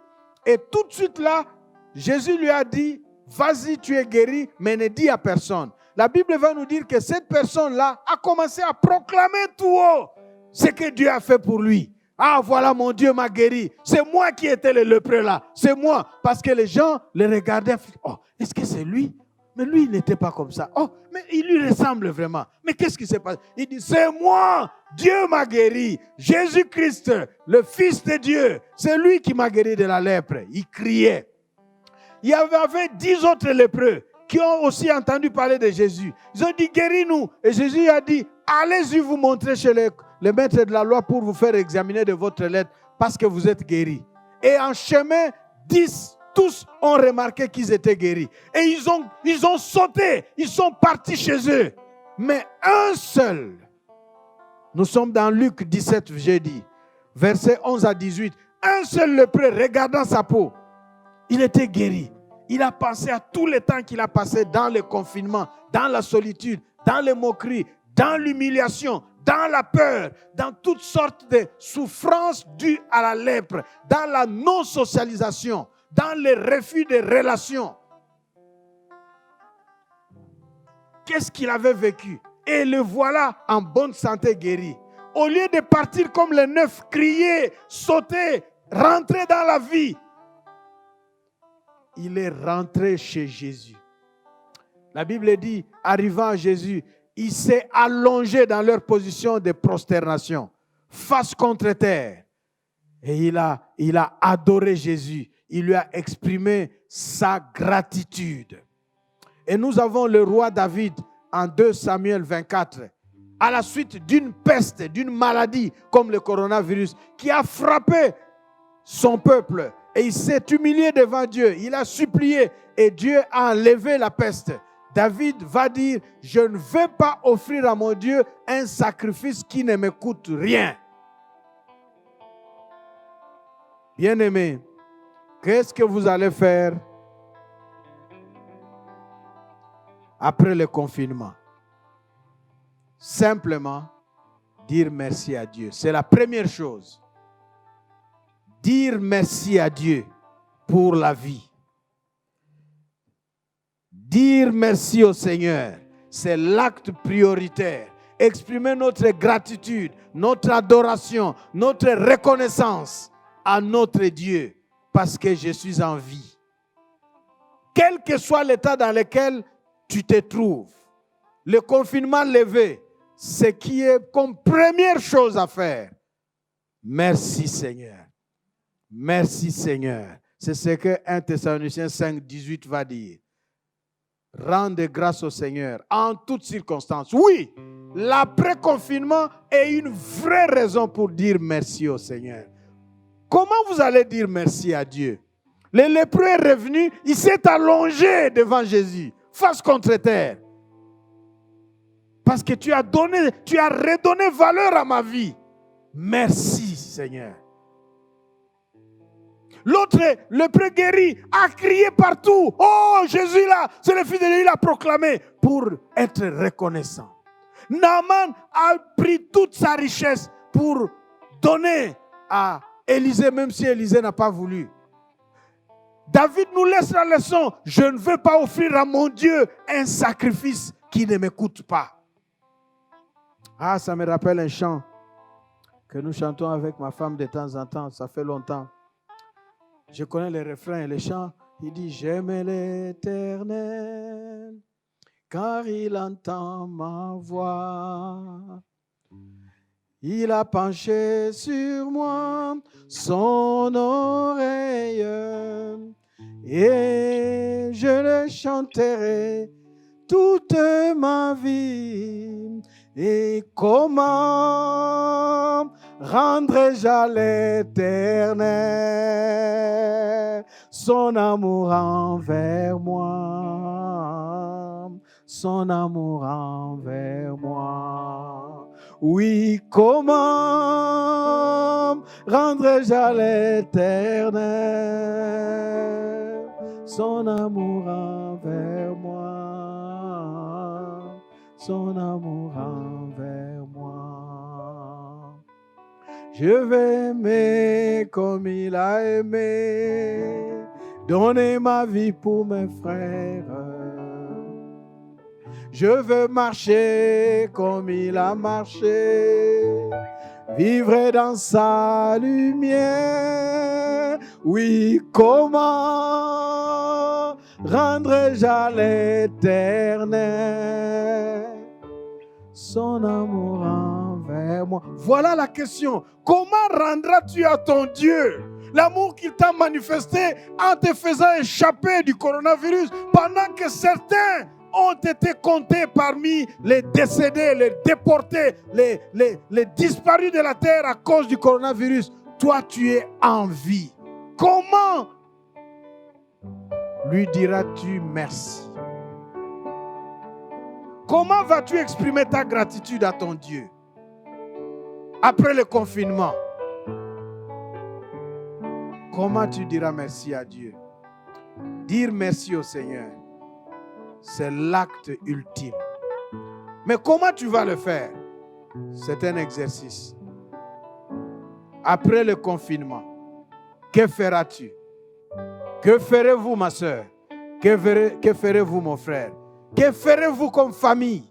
Et tout de suite là, Jésus lui a dit, vas-y, tu es guéri, mais ne dis à personne. La Bible va nous dire que cette personne-là a commencé à proclamer tout haut ce que Dieu a fait pour lui. Ah, voilà, mon Dieu m'a guéri. C'est moi qui étais le lépreux là. C'est moi. Parce que les gens le regardaient. Oh, est-ce que c'est lui? Mais lui, il n'était pas comme ça. Oh, mais il lui ressemble vraiment. Mais qu'est-ce qui s'est passé? Il dit, c'est moi. Dieu m'a guéri. Jésus-Christ, le Fils de Dieu. C'est lui qui m'a guéri de la lèpre. Il criait. Il y avait 10 autres lépreux qui ont aussi entendu parler de Jésus. Ils ont dit, guéris-nous. Et Jésus a dit, allez-y vous montrer chez le maître de la loi pour vous faire examiner de votre lettre parce que vous êtes guéris. Et en chemin, 10 tous ont remarqué qu'ils étaient guéris. Et ils ont sauté. Ils sont partis chez eux. Mais un seul. Nous sommes dans Luc 17, j'ai dit. Versets 11 à 18. Un seul lépreux, regardant sa peau, il était guéri. Il a pensé à tous les temps qu'il a passé dans le confinement, dans la solitude, dans les moqueries, dans l'humiliation, dans la peur, dans toutes sortes de souffrances dues à la lèpre, dans la non-socialisation, dans le refus des relations. Qu'est-ce qu'il avait vécu? Et le voilà en bonne santé guéri. Au lieu de partir comme les neufs, crier, sauter, rentrer dans la vie, il est rentré chez Jésus. La Bible dit, arrivant à Jésus, il s'est allongé dans leur position de prosternation, face contre terre. Et il a adoré Jésus. Il lui a exprimé sa gratitude. Et nous avons le roi David en 2 Samuel 24, à la suite d'une peste, d'une maladie comme le coronavirus, qui a frappé son peuple. Et il s'est humilié devant Dieu. Il a supplié et Dieu a enlevé la peste. David va dire, je ne vais pas offrir à mon Dieu un sacrifice qui ne me coûte rien. Bien-aimés, qu'est-ce que vous allez faire après le confinement? Simplement dire merci à Dieu. C'est la première chose. Dire merci à Dieu pour la vie. Dire merci au Seigneur, c'est l'acte prioritaire. Exprimer notre gratitude, notre adoration, notre reconnaissance à notre Dieu parce que je suis en vie. Quel que soit l'état dans lequel tu te trouves, le confinement levé, ce qui est comme première chose à faire. Merci Seigneur. Merci Seigneur. C'est ce que 1 Thessaloniciens 5, 18 va dire. Rendez grâce au Seigneur en toutes circonstances. Oui, l'après-confinement est une vraie raison pour dire merci au Seigneur. Comment vous allez dire merci à Dieu? Le lépreux est revenu, il s'est allongé devant Jésus, face contre terre. Parce que tu as redonné valeur à ma vie. Merci Seigneur. L'autre, le lépreux guéri, a crié partout. Oh, Jésus là, c'est le Fils de Dieu, il a proclamé pour être reconnaissant. Naaman a pris toute sa richesse pour donner à Élisée, même si Élisée n'a pas voulu. David nous laisse la leçon. Je ne veux pas offrir à mon Dieu un sacrifice qui ne me coûte pas. Ah, ça me rappelle un chant que nous chantons avec ma femme de temps en temps. Ça fait longtemps. Je connais les refrains et les chants. Il dit, j'aime l'Éternel, car il entend ma voix. Il a penché sur moi son oreille, et je le chanterai toute ma vie. Et comment rendrai-je à l'Éternel son amour envers moi, son amour envers moi. Oui, comment rendrai-je à l'Éternel son amour envers moi, son amour envers moi. Je vais aimer comme il a aimé, donner ma vie pour mes frères. Je veux marcher comme il a marché, vivre dans sa lumière. Oui, comment rendrai-je à l'Éternel son amour envers moi? Voilà la question. Comment rendras-tu à ton Dieu l'amour qu'il t'a manifesté en te faisant échapper du coronavirus pendant que certains ont été comptés parmi les décédés, les déportés, les disparus de la terre à cause du coronavirus? Toi, tu es en vie. Comment lui diras-tu merci? Comment vas-tu exprimer ta gratitude à ton Dieu après le confinement? Comment tu diras merci à Dieu? Dire merci au Seigneur, c'est l'acte ultime. Mais comment tu vas le faire? C'est un exercice. Après le confinement, que feras-tu? Que ferez-vous, ma soeur? Que ferez-vous, mon frère? Que ferez-vous comme famille?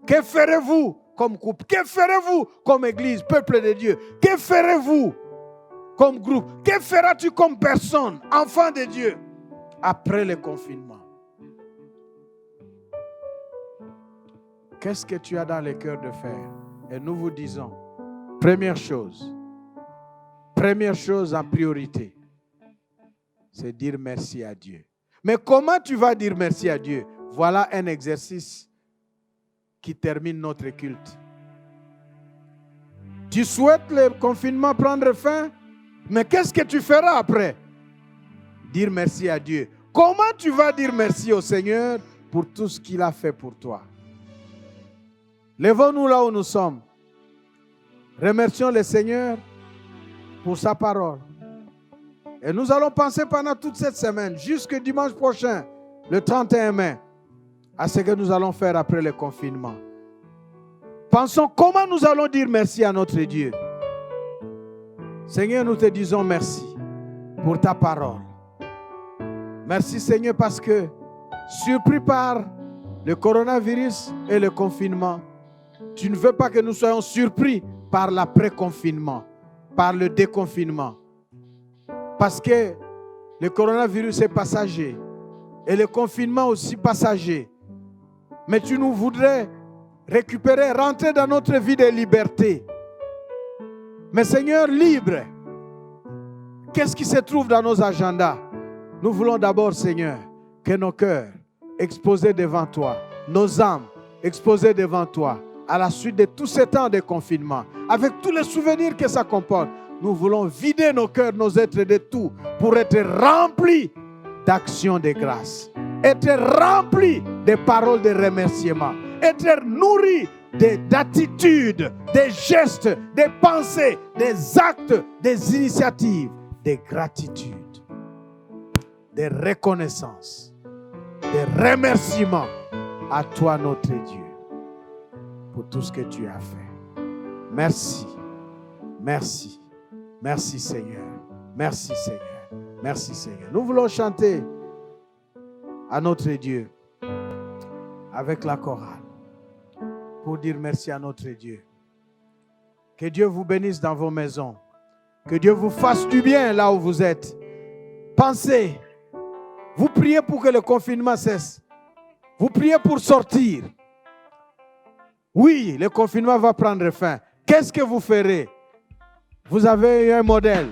Que ferez-vous comme couple? Que ferez-vous comme église, peuple de Dieu? Que ferez-vous comme groupe? Que feras-tu comme personne, enfant de Dieu? après le confinement. Qu'est-ce que tu as dans le cœur de faire? Et nous vous disons, première chose en priorité, c'est dire merci à Dieu. Mais comment tu vas dire merci à Dieu? Voilà un exercice qui termine notre culte. Tu souhaites le confinement prendre fin, mais qu'est-ce que tu feras après? Dire merci à Dieu. Comment tu vas dire merci au Seigneur pour tout ce qu'il a fait pour toi? Lèvons-nous là où nous sommes. Remercions le Seigneur pour sa parole. Et nous allons penser pendant toute cette semaine, jusqu'au dimanche prochain, le 31 mai, à ce que nous allons faire après le confinement. Pensons comment nous allons dire merci à notre Dieu. Seigneur, nous te disons merci pour ta parole. Merci Seigneur parce que, surpris par le coronavirus et le confinement, tu ne veux pas que nous soyons surpris par l'après-confinement, par le déconfinement. Parce que le coronavirus est passager et le confinement aussi passager. Mais tu nous voudrais récupérer, rentrer dans notre vie de liberté. Mais Seigneur, libre, qu'est-ce qui se trouve dans nos agendas? Nous voulons d'abord, Seigneur, que nos cœurs exposés devant toi, nos âmes exposées devant toi, à la suite de tout ce temps de confinement, avec tous les souvenirs que ça comporte, nous voulons vider nos cœurs, nos êtres de tout, pour être remplis d'actions de grâce, être remplis de paroles de remerciement, être nourris d'attitudes, des gestes, des pensées, des actes, des initiatives, de gratitude, de reconnaissance, de remerciement à toi notre Dieu pour tout ce que tu as fait. Merci, merci, merci Seigneur, merci Seigneur, merci Seigneur. Nous voulons chanter à notre Dieu avec la chorale pour dire merci à notre Dieu. Que Dieu vous bénisse dans vos maisons. Que Dieu vous fasse du bien là où vous êtes. Pensez, vous priez pour que le confinement cesse. Vous priez pour sortir. Oui, le confinement va prendre fin. Qu'est-ce que vous ferez? Vous avez un modèle.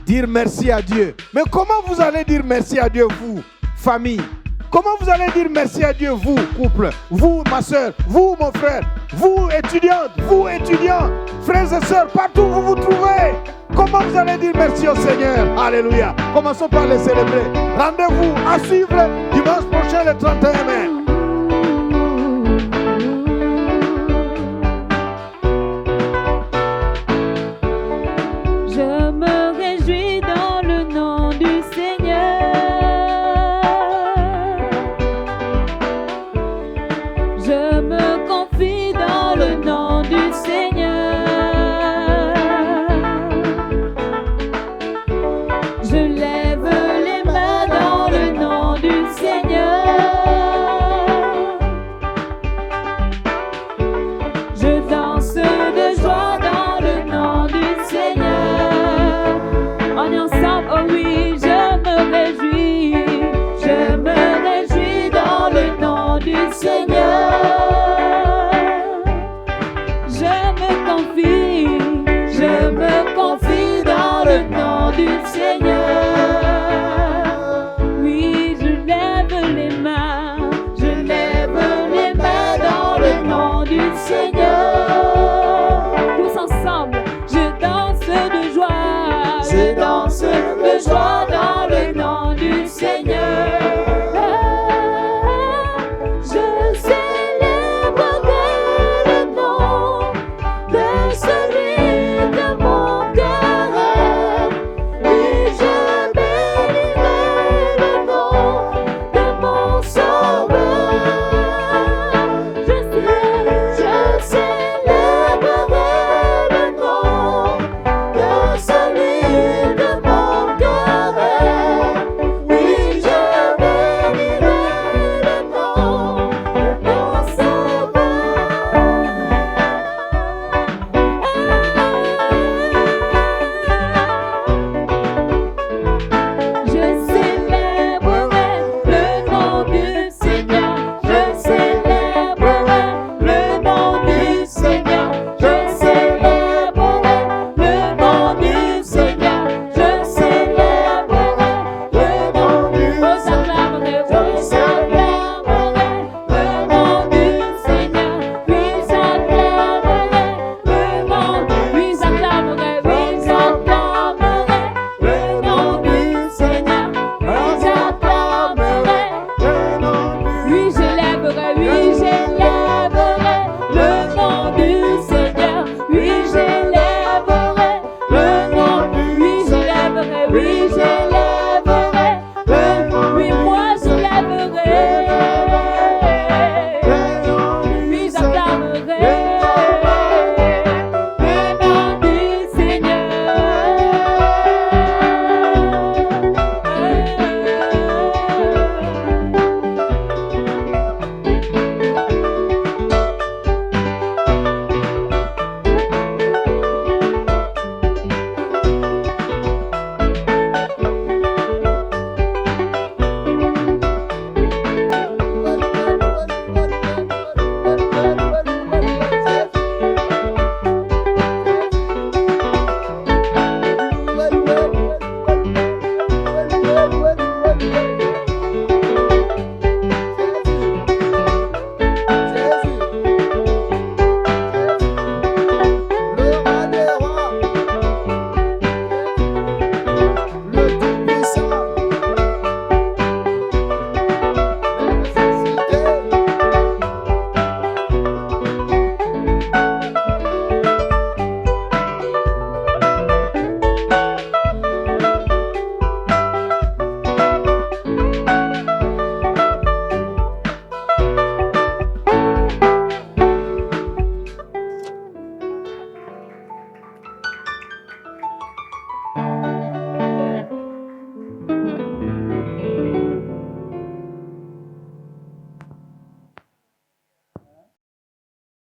Dire merci à Dieu. Mais comment vous allez dire merci à Dieu, vous, famille? Comment vous allez dire merci à Dieu, vous, couple? Vous, ma soeur, vous, mon frère, vous, étudiantes, vous, étudiants, frères et sœurs, partout où vous vous trouvez. Comment vous allez dire merci au Seigneur? Alléluia. Commençons par les célébrer. Rendez-vous à suivre dimanche prochain, le 31 mai. Je me réjouis dans le nom du Seigneur. Je me confie dans le nom du Seigneur. Je lève les mains dans le nom du Seigneur. Je danse de joie dans le nom du Seigneur. On est ensemble, oh oui, je me réjouis. Je me réjouis dans le nom du Seigneur. Je me confie dans le nom du Seigneur.